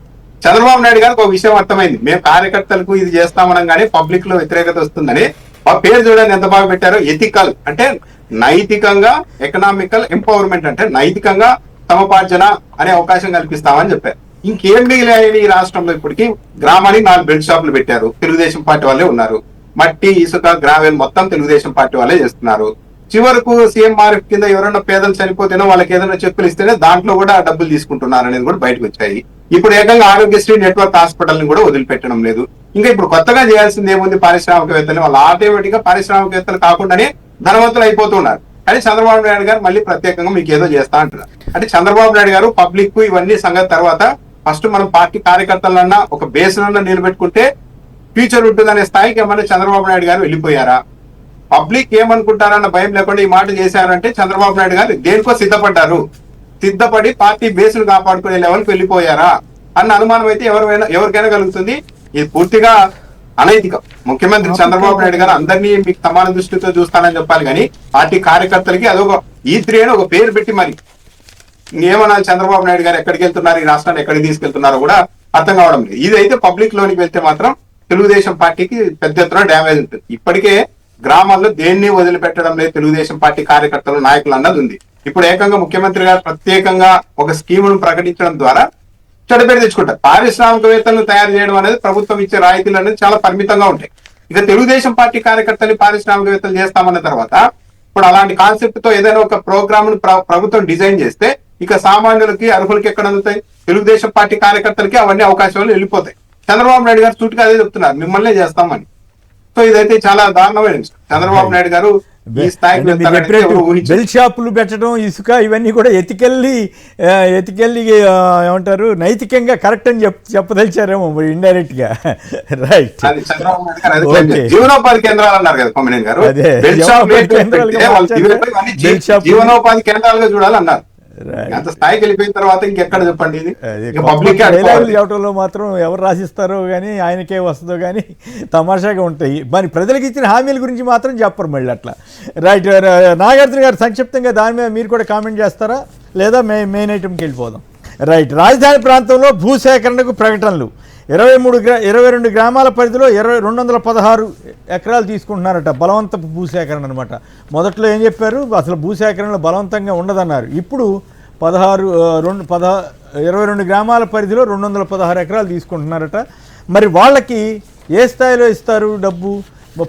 చంద్రబాబు నాయుడు గారికి ఒక విషయం అర్థమైంది, మేము కార్యకర్తలకు ఇది చేస్తామనగానే పబ్లిక్ లో వ్యతిరేకత వస్తుందని. ఆ పేరు చూడండి ఎంత బాగా పెట్టారో, ఎథికల్ అంటే నైతికంగా, ఎకనామికల్ ఎంపవర్మెంట్ అంటే నైతికంగా సమపార్జన అనే అవకాశం కల్పిస్తామని చెప్పారు. ఇంకేం మిగిలిన ఈ రాష్ట్రంలో ఇప్పటికి గ్రామానికి 4 బెల్ట్ షాపులు పెట్టారు, తెలుగుదేశం పార్టీ వాళ్ళే ఉన్నారు. మట్టి, ఇసుక, గ్రావెల్ మొత్తం తెలుగుదేశం పార్టీ వాళ్ళే చేస్తున్నారు. చివరకు CMRF కింద ఎవరైనా పేదలు చనిపోతేనో వాళ్ళకి ఏదైనా చెక్కులు ఇస్తేనే దాంట్లో కూడా డబ్బులు తీసుకుంటున్నారు అనేది కూడా బయటకు వచ్చాయి. ఇప్పుడు ఏకంగా ఆరోగ్యశ్రీ నెట్వర్క్ హాస్పిటల్ ని కూడా వదిలిపెట్టడం లేదు. ఇంకా ఇప్పుడు కొత్తగా చేయాల్సింది ఏముంది? పారిశ్రామికవేత్తలు వాళ్ళు ఆటోమేటిక్ గా పారిశ్రామికవేత్తలు కాకుండానే ధనవంతులు అయిపోతున్నారు. కానీ చంద్రబాబు నాయుడు గారు మళ్ళీ ప్రత్యేకంగా మీకు ఏదో చేస్తా అంటున్నారు. అంటే చంద్రబాబు నాయుడు గారు పబ్లిక్ ఇవన్నీ సంగతి తర్వాత ఫస్ట్ మనం పార్టీ కార్యకర్తలన్నా ఒక బేస్ నిలబెట్టుకుంటే ఫ్యూచర్ ఉంటుందనే స్థాయికి ఏమన్నా చంద్రబాబు నాయుడు గారు వెళ్ళిపోయారా? పబ్లిక్ ఏమనుకుంటారన్న భయం లేకుండా ఈ మాట చేశారంటే చంద్రబాబు నాయుడు గారు దేనికో సిద్ధపడి పార్టీ బేస్ను కాపాడుకునే లెవెల్కి వెళ్ళిపోయారా అన్న అనుమానం అయితే ఎవరికైనా కలుగుతుంది. ఇది పూర్తిగా అనైతికం. ముఖ్యమంత్రి చంద్రబాబు నాయుడు గారు అందరినీ మీకు సమాన దృష్టితో చూస్తానని చెప్పాలి, కానీ పార్టీ కార్యకర్తలకి అదొక E3 అని ఒక పేరు పెట్టి మరి ఇంకేమన్నా చంద్రబాబు నాయుడు గారు ఎక్కడికి వెళ్తున్నారు, ఈ రాష్ట్రాన్ని ఎక్కడికి తీసుకెళ్తున్నారో కూడా అర్థం కావడం లేదు. ఇదైతే పబ్లిక్ లోనికి వెళ్తే మాత్రం తెలుగుదేశం పార్టీకి పెద్ద ఎత్తున డ్యామేజ్ ఉంటుంది. ఇప్పటికే గ్రామాల్లో దేన్ని వదిలిపెట్టడం లేదు తెలుగుదేశం పార్టీ కార్యకర్తలు, నాయకులు అన్నది ఉంది. ఇప్పుడు ఏకంగా ముఖ్యమంత్రి గారు ప్రత్యేకంగా ఒక స్కీమును ప్రకటించడం ద్వారా చెడపేరు తెచ్చుకుంటారు. పారిశ్రామికవేత్తలను తయారు చేయడం అనేది ప్రభుత్వం ఇచ్చే రాయితీలు అనేది చాలా పరిమితంగా ఉంటాయి. ఇక తెలుగుదేశం పార్టీ కార్యకర్తలు పారిశ్రామికవేత్తలు చేస్తామన్న తర్వాత ఇప్పుడు అలాంటి కాన్సెప్ట్ తో ఏదైనా ఒక ప్రోగ్రామ్ ను ప్రభుత్వం డిజైన్ చేస్తే ఇక సామాన్యులకి అర్హులకి ఎక్కడ అందుతాయి? తెలుగుదేశం పార్టీ కార్యకర్తలకి అవన్నీ అవకాశాలు వెళ్ళిపోతాయి. చంద్రబాబు నాయుడు గారు సూటిగా అదే చెప్తున్నారు, మిమ్మల్నే చేస్తామని. సో ఇదైతే చాలా దారుణమైన విషయం. చంద్రబాబు నాయుడు గారు ఈ స్థాయికి వెళ్తారని ఎవరు ఊహించరు. బెల్ షాపులు పెట్టడం, ఇసుక ఇవన్నీ కూడా ఎతికెళ్ళి ఏమంటారు నైతికంగా కరెక్ట్ అని చెప్పదలిచారేమో ఇండైరెక్ట్ గా. రైట్. అది చంద్రబాబు నాయుడు గారు అది జీవనోపాధి కేంద్రాలు అన్నారు కదా కొమ్మినేని గారు. బెల్ షాప్ జీవనోపాధి కేంద్రాలుగా చూడాలన్నారు. అంత స్థాయికి వెళ్ళిపోయిన తర్వాత ఇంకెక్కడ చెప్పండి ఇది? పబ్లిక్ చెప్పడంలో మాత్రం ఎవరు రాసిస్తారో కానీ ఆయనకే వస్తుందో కానీ తమాషాగా ఉంటాయి. మరి ప్రజలకు ఇచ్చిన హామీల గురించి మాత్రం చెప్పరు మళ్ళీ అట్లా. రైట్. నాగార్జున గారు సంక్షిప్తంగా దాని మీద మీరు కూడా కామెంట్ చేస్తారా లేదా మెయిన్ ఐటమ్కి వెళ్ళిపోదాం. రైట్. రాజధాని ప్రాంతంలో భూసేకరణకు ప్రకటనలు. 22 గ్రామాల పరిధిలో 216 ఎకరాలు తీసుకుంటున్నారట. బలవంతపు భూసేకరణ అనమాట. మొదట్లో ఏం చెప్పారు, అసలు భూసేకరణలో బలవంతంగా ఉండదన్నారు. ఇప్పుడు 22 గ్రామాల పరిధిలో 216 ఎకరాలు తీసుకుంటున్నారట. మరి వాళ్ళకి ఏ స్థాయిలో ఇస్తారు డబ్బు?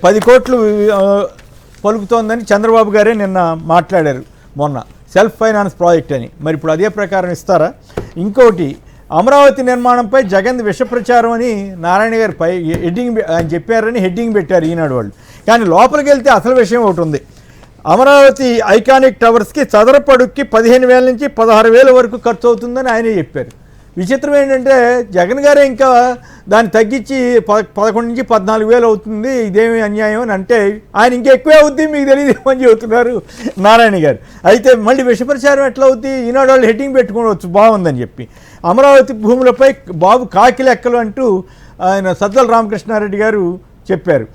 10 కోట్లు పలుకుతోందని చంద్రబాబు గారే నిన్న మాట్లాడారు మొన్న, సెల్ఫ్ ఫైనాన్స్ ప్రాజెక్ట్ అని. మరి ఇప్పుడు అదే ప్రకారం ఇస్తారా? ఇంకోటి, అమరావతి నిర్మాణంపై జగన్ విష ప్రచారం అని నారాయణ గారిపై హెడ్డింగ్ ఆయన చెప్పారని హెడ్డింగ్ పెట్టారు ఈనాడు వాళ్ళు. కానీ లోపలికి వెళ్తే అసలు విషయం ఒకటి ఉంది. అమరావతి ఐకానిక్ టవర్స్కి చదరపడుక్కి 15,000 నుంచి 16,000 వరకు ఖర్చు అవుతుందని ఆయనే చెప్పారు. విచిత్రం ఏంటంటే జగన్ గారే ఇంకా దాన్ని తగ్గించి 11 నుంచి 14,000 అవుతుంది, ఇదేమి అన్యాయం అని అంటే ఆయన ఇంకా ఎక్కువే అవుద్ది మీకు తెలియదేమని చెబుతున్నారు నారాయణ గారు. అయితే మళ్ళీ విషప్రచారం ఎట్లా అవుద్ది? ఈనాడు వాళ్ళు హెడ్డింగ్ పెట్టుకోవచ్చు బాగుందని చెప్పి. అమరావతి భూములపై బాబు కాకి లెక్కలు అంటూ ఆయన సజ్జల రామకృష్ణారెడ్డి గారు చెప్పారు.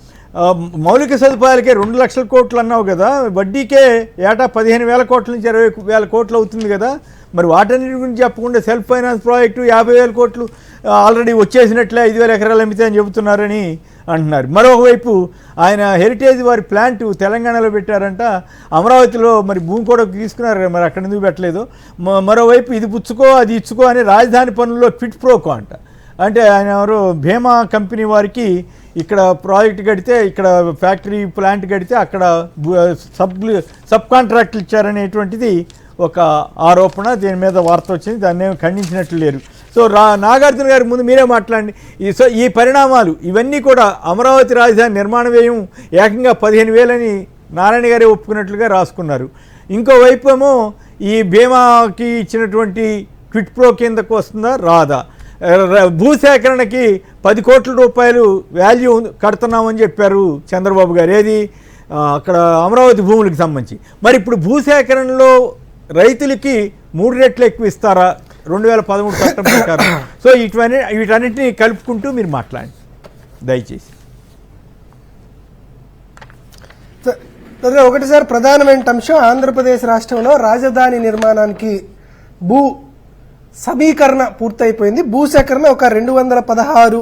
మౌలిక సదుపాయాలకే 2 లక్షల కోట్లు అన్నావు కదా, వడ్డీకే ఏటా 15,000 కోట్ల నుంచి 20,000 కోట్లు అవుతుంది కదా. మరి వాటన్నిటి గురించి చెప్పకుండా సెల్ఫ్ ఫైనాన్స్ ప్రాజెక్టు 50,000 కోట్లు ఆల్రెడీ వచ్చేసినట్లే 5,000 ఎకరాలు అమ్మితే అని చెబుతున్నారని అంటున్నారు. మరోవైపు ఆయన హెరిటేజ్ వారి ప్లాంట్ తెలంగాణలో పెట్టారంట. అమరావతిలో మరి భూమి కూడా తీసుకున్నారు, మరి అక్కడ ఎందుకు పెట్టలేదు? మరోవైపు ఇది పుచ్చుకో అది ఇచ్చుకో అని రాజధాని పనుల్లో క్విట్ ప్రోకో అంట. అంటే ఆయన ఎవరు భీమా కంపెనీ వారికి ఇక్కడ ప్రాజెక్ట్ కడితే, ఇక్కడ ఫ్యాక్టరీ ప్లాంట్ కడితే అక్కడ సబ్ కాంట్రాక్ట్లు ఇచ్చారనేటువంటిది ఒక ఆరోపణ. దీని మీద వార్త వచ్చింది, దాన్ని ఏమి ఖండించినట్లు లేరు. సో నాగార్జున గారి ముందు మీరే మాట్లాడండి. ఈ పరిణామాలు ఇవన్నీ కూడా అమరావతి రాజధాని నిర్మాణ వ్యయం ఏకంగా 15,000 అని నారాయణ గారే ఒప్పుకున్నట్లుగా రాసుకున్నారు. ఇంకోవైపు ఏమో ఈ బీమాకి ఇచ్చినటువంటి క్విట్ ప్రో కిందకు వస్తుందా రాదా? భూసేకరణకి 10 కోట్ల రూపాయలు వాల్యూ కడుతున్నామని చెప్పారు చంద్రబాబు గారు. ఏది అక్కడ అమరావతి భూములకు సంబంధించి. మరి ఇప్పుడు భూసేకరణలో రైతులకి 3 రెట్లు ఎక్కువ ఇస్తారా 2013 చట్టం ప్రకారం? సో వీటన్నిటిని కలుపుకుంటూ మీరు మాట్లాడండి దయచేసి. ఒకటిసారి ప్రధానమైన అంశం, ఆంధ్రప్రదేశ్ రాష్ట్రంలో రాజధాని నిర్మాణానికి భూ సమీకరణ పూర్తయిపోయింది. భూసేకరణ ఒక 216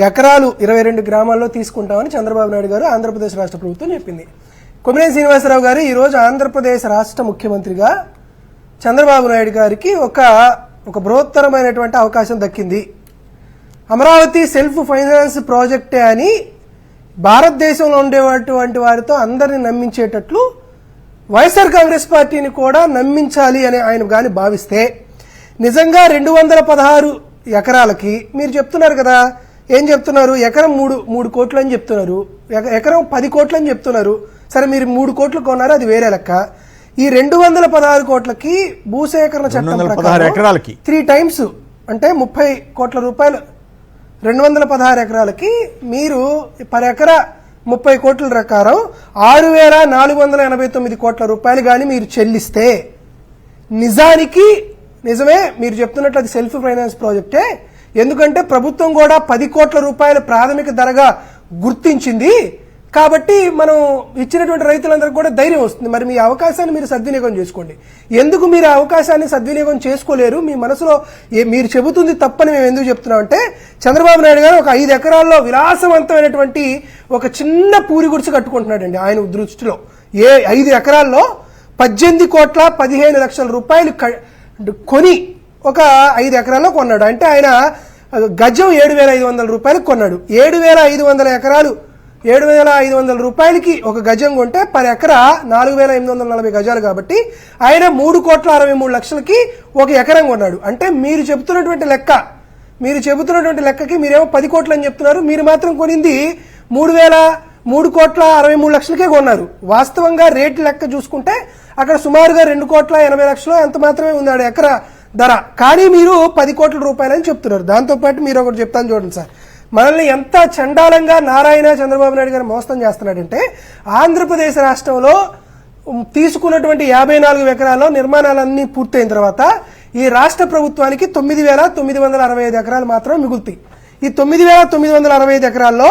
ఎకరాలు 22 గ్రామాల్లో తీసుకుంటామని చంద్రబాబు నాయుడు గారు ఆంధ్రప్రదేశ్ రాష్ట్ర ప్రభుత్వం చెప్పింది. కొమ్మినేని శ్రీనివాసరావు గారు ఈరోజు ఆంధ్రప్రదేశ్ రాష్ట్ర ముఖ్యమంత్రిగా చంద్రబాబు నాయుడు గారికి ఒక బృహత్తరమైనటువంటి అవకాశం దక్కింది. అమరావతి సెల్ఫ్ ఫైనాన్స్ ప్రాజెక్టే అని భారతదేశంలో ఉండేటువంటి వారితో అందరిని నమ్మించేటట్లు వైఎస్ఆర్ కాంగ్రెస్ పార్టీని కూడా నమ్మించాలి అని ఆయన కానీ భావిస్తే నిజంగా 216 ఎకరాలకి మీరు చెప్తున్నారు కదా, ఏం చెప్తున్నారు? ఎకరం 3 కోట్లు అని చెప్తున్నారు, ఎకరం 10 కోట్లు అని చెప్తున్నారు. సరే మీరు 3 కోట్లు కొన్నారు, అది వేరే లెక్క. ఈ 216 కోట్లకి భూసేకరణ చట్టం ప్రకారం 3 టైమ్స్ అంటే 30 కోట్ల రూపాయలు 216 ఎకరాలకి మీరు పర్ ఎకరా 30 కోట్ల ప్రకారం 6,489 కోట్ల రూపాయలు కానీ మీరు చెల్లిస్తే నిజానికి నిజమే మీరు చెప్తున్నట్లు అది సెల్ఫ్ ఫైనాన్స్ ప్రాజెక్టే. ఎందుకంటే ప్రభుత్వం కూడా 10 కోట్ల రూపాయల ప్రాథమిక ధరగా గుర్తించింది కాబట్టి మనం ఇచ్చినటువంటి రైతులందరికీ కూడా ధైర్యం వస్తుంది. మరి మీ అవకాశాన్ని మీరు సద్వినియోగం చేసుకోండి. ఎందుకు మీరు అవకాశాన్ని సద్వినియోగం చేసుకోలేరు? మీ మనసులో మీరు చెబుతుంది తప్పని మేము ఎందుకు చెప్తున్నామంటే, చంద్రబాబు నాయుడు గారు ఒక 5 ఎకరాల్లో విలాసవంతమైనటువంటి ఒక చిన్న పూరి గుడిసె కట్టుకుంటున్నాడండి. ఆయన దృష్టిలో 5 ఎకరాల్లో 18 కోట్ల 15 లక్షల రూపాయలు కొని ఒక 5 ఎకరాల్లో కొన్నాడు. అంటే ఆయన గజం 7,500 రూపాయలకు కొన్నాడు. 7,500 రూపాయలకి ఒక గజం కొంటే పర్ ఎకరా 4,840 గజాలు కాబట్టి ఆయన 3,63 లక్షలకి ఒక ఎకరం కొన్నాడు. అంటే మీరు చెబుతున్నటువంటి లెక్కకి మీరేమో 10 కోట్లు అని చెప్తున్నారు, మీరు మాత్రం కొనింది 3,63 లక్షలకే కొన్నారు. వాస్తవంగా రేటు లెక్క చూసుకుంటే అక్కడ సుమారుగా 2,80 లక్షలు ఎంత మాత్రమే ఉన్నాడు ఎకరా ధర. కానీ మీరు 10 కోట్ల రూపాయలని చెప్తున్నారు. దాంతోపాటు మీరు ఒకటి చెప్తాను చూడండి సార్, మనల్ని ఎంత చండాలంగా నారాయణ చంద్రబాబు నాయుడు గారు మోసం చేస్తున్నాడంటే, ఆంధ్రప్రదేశ్ రాష్ట్రంలో తీసుకున్నటువంటి 54 ఎకరాల్లో నిర్మాణాలన్నీ పూర్తయిన తర్వాత ఈ రాష్ట్ర ప్రభుత్వానికి 9,965 ఎకరాలు మాత్రమే మిగులుతాయి. ఈ 9,965 ఎకరాల్లో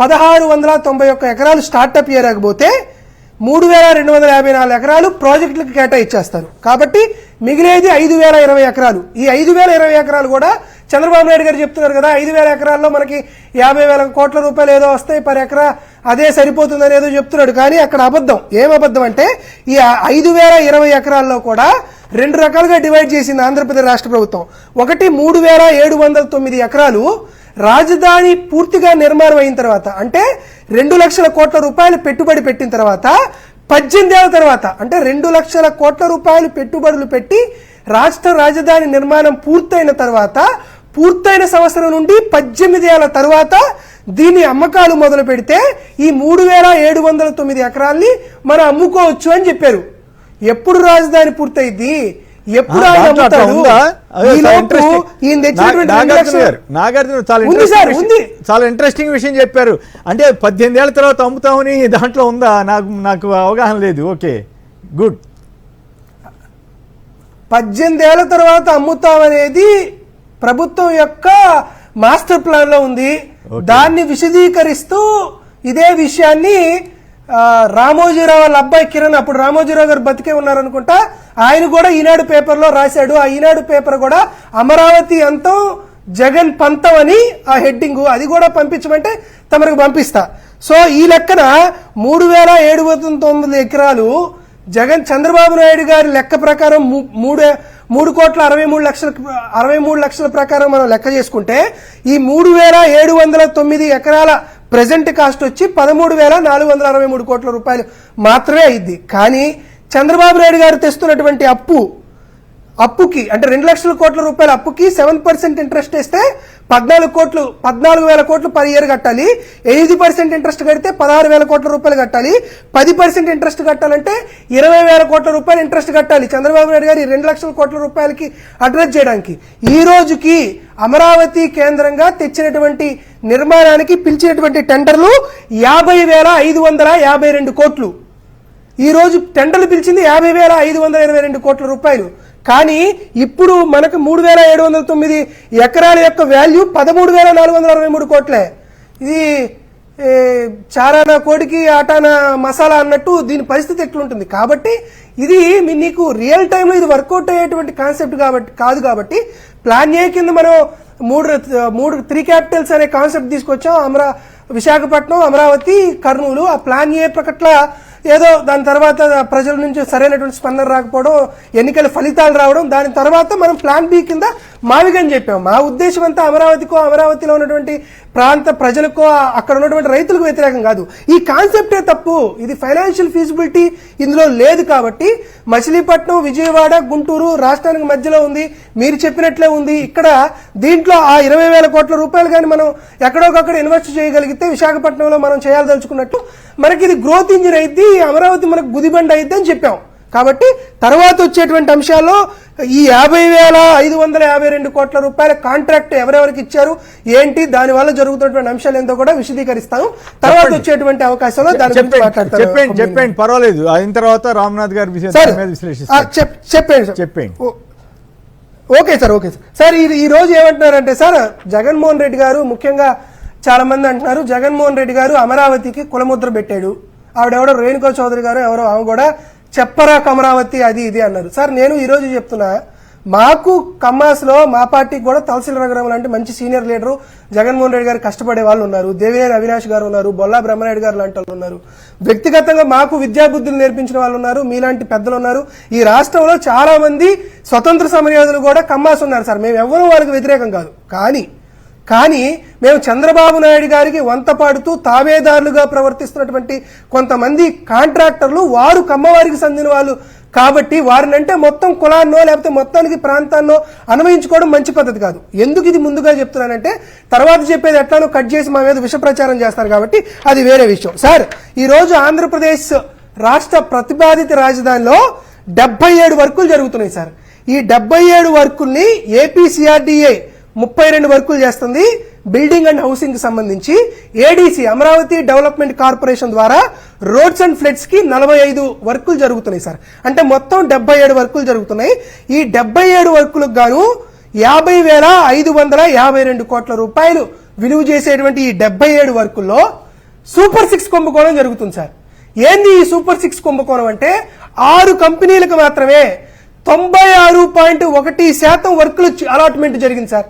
1,691 ఎకరాలు స్టార్టప్ ఏరాకపోతే 3,254 ఎకరాలు ప్రాజెక్టులకు కేటాయించేస్తారు. కాబట్టి మిగిలేది 5,020 ఎకరాలు. ఈ 5,020 ఎకరాలు కూడా చంద్రబాబు నాయుడు గారు చెప్తున్నారు కదా, 5,000 ఎకరాల్లో మనకి 50,000 కోట్ల రూపాయలు ఏదో వస్తాయి పర్ ఎకరా, అదే సరిపోతుందని ఏదో చెప్తున్నాడు. కానీ అక్కడ అబద్ధం. ఏం అబద్ధం అంటే, ఈ 5,020 ఎకరాల్లో కూడా 2 రకాలుగా డివైడ్ చేసింది ఆంధ్రప్రదేశ్ రాష్ట్ర ప్రభుత్వం. ఒకటి 3,709 ఎకరాలు రాజధాని పూర్తిగా నిర్మాణం అయిన తర్వాత, అంటే 2 లక్షల కోట్ల రూపాయలు పెట్టుబడి పెట్టిన తర్వాత 18 ఏళ్ల తర్వాత, అంటే 2 లక్షల కోట్ల రూపాయలు పెట్టుబడులు పెట్టి రాష్ట్ర రాజధాని నిర్మాణం పూర్తయిన తర్వాత, పూర్తయిన సంవత్సరం నుండి 18 ఏళ్ల తర్వాత దీని అమ్మకాలు మొదలు పెడితే ఈ 3,709 ఎకరాల్ని మనం అమ్ముకోవచ్చు అని చెప్పారు. ఎప్పుడు రాజధాని పూర్తయింది, ఎప్పుడు ఆయన అమ్ముతాడు? నాగార్జున చాలా ఇంట్రెస్టింగ్ విషయం చెప్పారు. అంటే 18 ఏళ్ల తర్వాత అమ్ముతామని దాంట్లో ఉందా? నాకు అవగాహన లేదు. Okay, good. 18 ఏళ్ల తర్వాత అమ్ముతామనేది ప్రభుత్వం యొక్క మాస్టర్ ప్లాన్ లో ఉంది. దాన్ని విశదీకరిస్తూ ఇదే విషయాన్ని రామోజీరావు వాళ్ళ అబ్బాయి కిరణ్, అప్పుడు రామోజీరావు గారు బతికే ఉన్నారనుకుంటా, ఆయన కూడా ఈనాడు పేపర్లో రాశాడు. ఆ ఈనాడు పేపర్ కూడా అమరావతి అంతం జగన్ పంతం అని ఆ హెడ్డింగ్, అది కూడా పంపించమంటే తమకు పంపిస్తా. సో ఈ లెక్కన 3,709 ఎకరాలు జగన్ చంద్రబాబు నాయుడు గారి లెక్క ప్రకారం 3,63 లక్షల ప్రకారం మనం లెక్క చేసుకుంటే ఈ 3,709 ఎకరాల ప్రెజెంట్ కాస్ట్ వచ్చి 13,463 కోట్ల రూపాయలు మాత్రమే అయింది. కానీ చంద్రబాబు నాయుడు గారు తెస్తున్నటువంటి అప్పుకి అంటే 2 లక్షల కోట్ల రూపాయల అప్పుకి 7% ఇంట్రెస్ట్ వేస్తే 14,000 కోట్లు పర్ ఇయర్ కట్టాలి. 8% ఇంట్రెస్ట్ కడితే 16,000 కోట్ల రూపాయలు కట్టాలి. 10% ఇంట్రెస్ట్ కట్టాలంటే 20,000 కోట్ల రూపాయలు ఇంట్రెస్ట్ కట్టాలి. చంద్రబాబు నాయుడు గారు 2 లక్షల కోట్ల రూపాయలకి అడ్రస్ చేయడానికి ఈ రోజుకి అమరావతి కేంద్రంగా తెచ్చినటువంటి నిర్మాణానికి పిలిచినటువంటి టెండర్లు 50,552 కోట్లు. ఈ రోజు టెండర్లు పిలిచింది 50,522 కోట్ల రూపాయలు. కానీ ఇప్పుడు మనకు 3,709 ఎకరాల యొక్క వాల్యూ 13,463 కోట్లే. ఇది చారానా కోడికి ఆటానా మసాలా అన్నట్టు దీని పరిస్థితి ఎట్లుంటుంది. కాబట్టి ఇది నీకు రియల్ టైంలో ఇది వర్కౌట్ అయ్యేటువంటి కాన్సెప్ట్ కాదు. కాబట్టి ప్లాన్ ఏ కింద మనం 3 క్యాపిటల్స్ అనే కాన్సెప్ట్ తీసుకొచ్చాం. విశాఖపట్నం, అమరావతి, కర్నూలు. ఆ ప్లాన్ ఏ ప్రకట్ల ఏదో దాని తర్వాత ప్రజల నుంచి సరైనటువంటి స్పందన రాకపోవడం, ఎన్నికల ఫలితాలు రావడం, దాని తర్వాత మనం ప్లాన్ బి కింద మావిగని చెప్పాం. మా ఉద్దేశం అంతా అమరావతిలో ఉన్నటువంటి ప్రాంత ప్రజలకో అక్కడ ఉన్నటువంటి రైతులకు వ్యతిరేకం కాదు. ఈ కాన్సెప్టే తప్పు. ఇది ఫైనాన్షియల్ ఫీజిబిలిటీ ఇందులో లేదు. కాబట్టి మచిలీపట్నం, విజయవాడ, గుంటూరు రాష్ట్రానికి మధ్యలో ఉంది. మీరు చెప్పినట్లే ఉంది. ఇక్కడ దీంట్లో ఆ 20,000 కోట్ల రూపాయలు కానీ మనం ఎక్కడొకక్కడ ఇన్వెస్ట్ చేయగలిగితే విశాఖపట్నంలో మనం చేయాలదలుచుకున్నట్టు మనకి ఇది గ్రోత్ ఇంజిన్ అయింది, అమరావతి మనకు గుదిబండ అయింది అని చెప్పాం. కాబట్టి తర్వాత వచ్చేటువంటి అంశాల్లో ఈ 50,552 కోట్ల రూపాయల కాంట్రాక్ట్ ఎవరెవరికి ఇచ్చారు ఏంటి దాని వల్ల జరుగుతున్నటువంటి అంశాలు ఏంటో కూడా విశదీకరిస్తాను. తర్వాత వచ్చేటువంటి అవకాశంలో దాని గురించి మాట్లాడతాను. చెప్పండి పర్వాలేదు. అయిన తర్వాత రామ్నాథ్ గారు చెప్పండి. Okay sir. సార్ ఈ రోజు ఏమంటున్నారంటే సార్, జగన్మోహన్ రెడ్డి గారు ముఖ్యంగా చాలా మంది అంటున్నారు జగన్మోహన్ రెడ్డి గారు అమరావతికి కులముద్ర పెట్టాడు. ఆవిడెవడో రేణుకా చౌదరి గారు ఎవరో ఆమె కూడా చెప్పరాక అమరావతి అది ఇది అన్నారు. సార్ నేను ఈ రోజు చెప్తున్నా, మాకు కమ్మాస్లో మా పార్టీకి కూడా తహసీల్ రఘురామ లాంటి మంచి సీనియర్ లీడరు జగన్మోహన్ రెడ్డి గారు కష్టపడే వాళ్ళు ఉన్నారు. దేవినేని అవినాష్ గారు ఉన్నారు, బొల్లా బ్రహ్మనాయుడు గారు లాంటి వాళ్ళు ఉన్నారు. వ్యక్తిగతంగా మాకు విద్యాబుద్ధులు నేర్పించిన వాళ్ళు ఉన్నారు, మీలాంటి పెద్దలు ఉన్నారు. ఈ రాష్ట్రంలో చాలా మంది స్వతంత్ర సమరయోధులు కూడా కమ్మాస్ ఉన్నారు సార్. మేము ఎవరూ వారికి వ్యతిరేకం కాదు. కానీ మేము చంద్రబాబు నాయుడు గారికి వంత పాడుతూ తావేదారులుగా ప్రవర్తిస్తున్నటువంటి కొంతమంది కాంట్రాక్టర్లు వారు కమ్మవారికి చెందిన వాళ్ళు కాబట్టి వారినంటే మొత్తం కులాన్నో లేకపోతే మొత్తానికి ప్రాంతాన్నో అన్వయించుకోవడం మంచి పద్ధతి కాదు. ఎందుకు ఇది ముందుగా చెప్తున్నానంటే తర్వాత చెప్పేది ఎట్లానో కట్ చేసి మా మీద విష ప్రచారం చేస్తారు కాబట్టి అది వేరే విషయం. సార్ ఈ రోజు ఆంధ్రప్రదేశ్ రాష్ట్ర ప్రతిపాదిత రాజధానిలో 77 వర్కులు జరుగుతున్నాయి సార్. ఈ 77 వర్కుల్ని ఏపీసీఆర్డీఏ 32 వర్కులు చేస్తుంది. బిల్డింగ్ అండ్ హౌసింగ్ కి సంబంధించి ఏడీసీ అమరావతి డెవలప్మెంట్ కార్పొరేషన్ ద్వారా రోడ్స్ అండ్ ఫ్లడ్స్ కి 45 వర్కులు జరుగుతున్నాయి సార్. అంటే మొత్తం 77 వర్కులు జరుగుతున్నాయి. ఈ 77 వర్కులకు గాను 50,552 కోట్ల రూపాయలు విలువ చేసేటువంటి ఈ 77 వర్కుల్లో సూపర్ 6 కుంభకోణం జరుగుతుంది సార్. ఏంది ఈ సూపర్ 6 కుంభకోణం అంటే 6 కంపెనీలకు మాత్రమే 96.1% వర్కులు అలాట్మెంట్ జరిగింది సార్.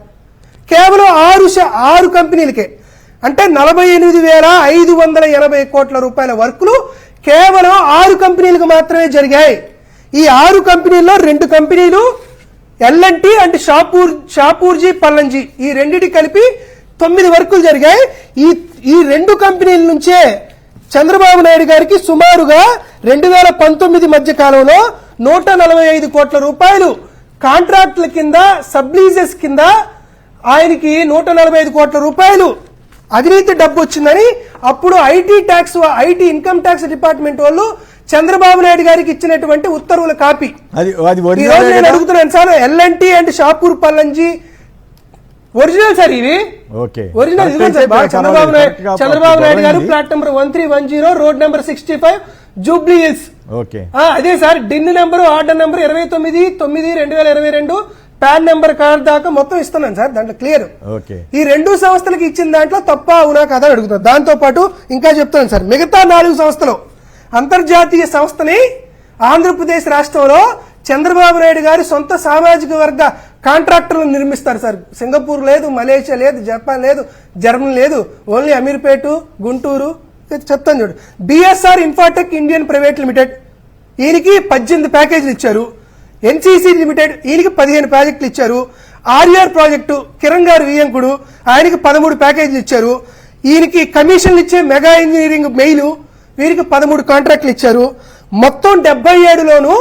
కేవలం 6 కంపెనీలకే. అంటే 48,580 కోట్ల రూపాయల వర్కులు కేవలం 6 కంపెనీలకు మాత్రమే జరిగాయి. ఈ 6 కంపెనీల్లో 2 కంపెనీలు ఎల్ఎన్టీ అంటే షాపూర్జీ పల్లంజీ ఈ రెండింటి కలిపి 9 వర్కులు జరిగాయి. ఈ 2 కంపెనీల నుంచే చంద్రబాబు నాయుడు గారికి సుమారుగా 2019 మధ్య కాలంలో 145 కోట్ల రూపాయలు కాంట్రాక్టుల కింద సబ్లీజెస్ కింద ఆయనకి 145 కోట్ల రూపాయలు అవినీతి డబ్బు వచ్చిందని అప్పుడు ఐటీ ఇన్కమ్ ట్యాక్స్ డిపార్ట్మెంట్ వాళ్ళు చంద్రబాబు నాయుడు గారికి ఇచ్చినటువంటి ఉత్తర్వుల కాపీ. ఈ రోజు నేను అడుగుతున్నాను sir, L&T and Shapoor Pallonji original sir, ఇవి original Chandrababu Naidu garu plot number 1310 road number 65 Jubilee Hills. అదే sir DIN number order number 29/9/2022 PAN number card దాకా మొత్తం ఇస్తున్నాను సార్. దాంట్లో క్లియర్. ఈ 2 సంస్థలకు ఇచ్చిన దాంట్లో తప్ప అవునా కదా అడుగుతాను. దాంతో పాటు ఇంకా చెప్తాను సార్, మిగతా 4 సంస్థలు అంతర్జాతీయ సంస్థని ఆంధ్రప్రదేశ్ రాష్ట్రంలో చంద్రబాబు నాయుడు గారి సొంత సామాజిక వర్గ కాంట్రాక్టర్లను నిర్మిస్తారు సార్. సింగపూర్ లేదు, మలేషియా లేదు, జపాన్ లేదు, జర్మనీ లేదు, ఓన్లీ అమీర్పేట, గుంటూరు. చెప్తాను చూడు. బిఎస్ఆర్ ఇన్ఫాటెక్ ఇండియన్ ప్రైవేట్ లిమిటెడ్ ఈయనకి 18 ప్యాకేజీలు ఇచ్చారు. ఎన్సీసీ లిమిటెడ్ ఈయనకి 15 ప్రాజెక్టులు ఇచ్చారు. ఆర్ఆర్ ప్రాజెక్టు కిరణ్ గారు వియంకుడు ఆయనకి 13 ప్యాకేజీలు ఇచ్చారు. ఈయనకి కమిషన్లు ఇచ్చే మెగా ఇంజనీరింగ్ మెయిల్ వీరికి 13 కాంట్రాక్టులు ఇచ్చారు. మొత్తం 77లోనూ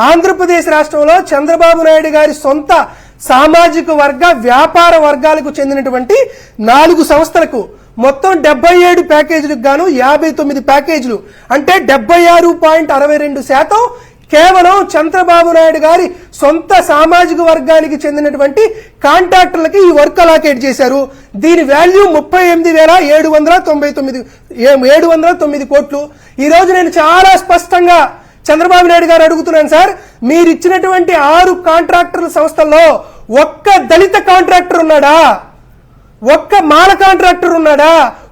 ఆంధ్రప్రదేశ్ రాష్ట్రంలో చంద్రబాబు నాయుడు గారి సొంత సామాజిక వర్గ వ్యాపార వర్గాలకు చెందినటువంటి 4 సంస్థలకు మొత్తం 77 ప్యాకేజీలకు గాను 59 ప్యాకేజీలు అంటే 76.62% కేవలం చంద్రబాబు నాయుడు గారి సొంత సామాజిక వర్గానికి చెందినటువంటి కాంట్రాక్టర్లకి ఈ వర్క్ అలాకేట్ చేశారు. దీని వాల్యూ 38,799 కోట్లు. ఈ రోజు నేను చాలా స్పష్టంగా చంద్రబాబు నాయుడు గారు అడుగుతున్నాను సార్, మీరు ఇచ్చినటువంటి 6 కాంట్రాక్టర్ల సంస్థల్లో ఒక్క దళిత కాంట్రాక్టర్ ఉన్నాడా? ఒక్క మాల కాంట్రాక్టర్ ఉన్నాడా?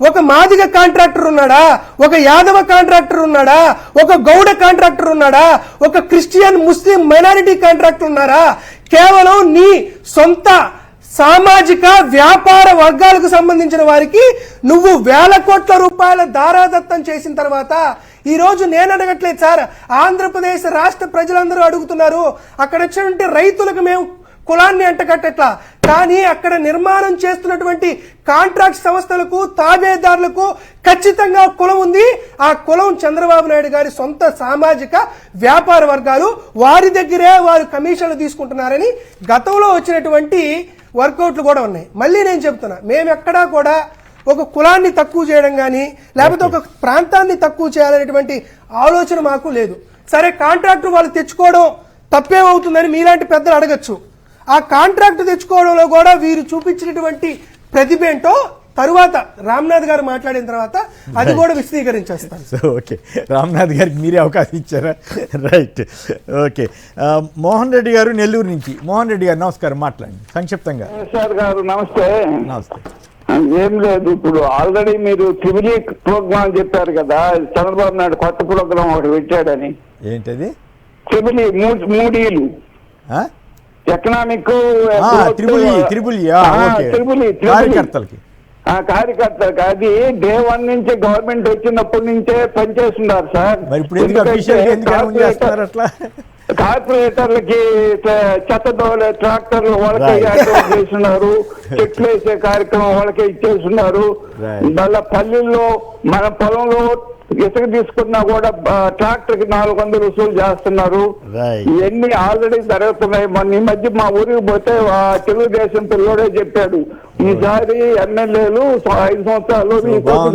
ఒక మాదిగ కాంట్రాక్టర్ ఉన్నాడా? ఒక యాదవ కాంట్రాక్టర్ ఉన్నాడా? ఒక గౌడ కాంట్రాక్టర్ ఉన్నాడా? ఒక క్రిస్టియన్ ముస్లిం మైనారిటీ కాంట్రాక్టర్ ఉన్నారా? కేవలం నీ సొంత సామాజిక వ్యాపార వర్గాలకు సంబంధించిన వారికి నువ్వు 1,000 కోట్ల రూపాయల దారాదత్తం చేసిన తర్వాత ఈ రోజు నేను అడగట్లేదు సార్, ఆంధ్రప్రదేశ్ రాష్ట్ర ప్రజలందరూ అడుగుతున్నారు. అక్కడ వచ్చినటువంటి రైతులకు మేము కులాన్ని అంటకట్టట్లా, కానీ అక్కడ నిర్మాణం చేస్తున్నటువంటి కాంట్రాక్ట్ సంస్థలకు తాబేదారులకు ఖచ్చితంగా కులం ఉంది. ఆ కులం చంద్రబాబు నాయుడు గారి సొంత సామాజిక వ్యాపార వర్గాలు, వారి దగ్గరే వారు కమిషన్లు తీసుకుంటున్నారని గతంలో వచ్చినటువంటి వర్కౌట్లు కూడా ఉన్నాయి. మళ్ళీ నేను చెప్తున్నా, మేము ఎక్కడా కూడా ఒక కులాన్ని తక్కువ చేయడం కానీ లేకపోతే ఒక ప్రాంతాన్ని తక్కువ చేయాలనేటువంటి ఆలోచన మాకు లేదు. సరే కాంట్రాక్ట్ వాళ్ళు తెచ్చుకోవడం తప్పేమవుతుందని మీలాంటి పెద్దలు అడగచ్చు. ఆ కాంట్రాక్ట్ తెచ్చుకోవడంలో కూడా వీరు చూపించినటువంటి ప్రతిభ ఏంటో తరువాత రామ్నాథ్ గారు మాట్లాడిన తర్వాత అది కూడా విశదీకరించేస్తాను. సో ఓకే, రామ్నాథ్ గారికి మీరే అవకాశం ఇచ్చారా? Right, okay. మోహన్ రెడ్డి గారు నెల్లూరు నుంచి. మోహన్ రెడ్డి గారు నమస్కారం, మాట్లాడండి సంక్షిప్తంగా. సార్ గారు నమస్తే. నమస్తే. ఏం లేదు, ఇప్పుడు ఆల్రెడీ మీరు ట్రిబుల్ ప్రోగ్రామ్ చెప్పారు కదా, చంద్రబాబు నాయుడు కొత్త ప్రోగ్రామ్ ఒకటి పెట్టాడని. ఏంటది? ట్రిబుల్ మూడీలు, ఎకనామిక్ త్రిబుల్ కార్యకర్తలకి కార్యకర్తలకు అది డే 1 నుంచి గవర్నమెంట్ వచ్చినప్పటి నుంచే పనిచేస్తున్నారు సార్. మరి ఇప్పుడు ఎందుకు అఫీషియల్ ఎందుకు అనౌన్స్ చేస్తున్నారు అట్లా? కార్పొరేటర్లకి చెత్త దోలే ట్రాక్టర్లు వాళ్ళకే చేస్తున్నారు, చెట్లు వేసే కార్యక్రమం వాళ్ళకే ఇచ్చేస్తున్నారు. మళ్ళా పల్లెల్లో మన పొలంలో ఇసుక తీసుకున్నా కూడా ట్రాక్టర్ కి 400 వసూలు చేస్తున్నారు. ఇవన్నీ ఆల్రెడీ జరుగుతున్నాయి. ఈ మధ్య మా ఊరికి పోతే తెలుగుదేశం పిల్లోడే చెప్పాడు, ఈసారి ఎమ్మెల్యేలు 5 సంవత్సరాలు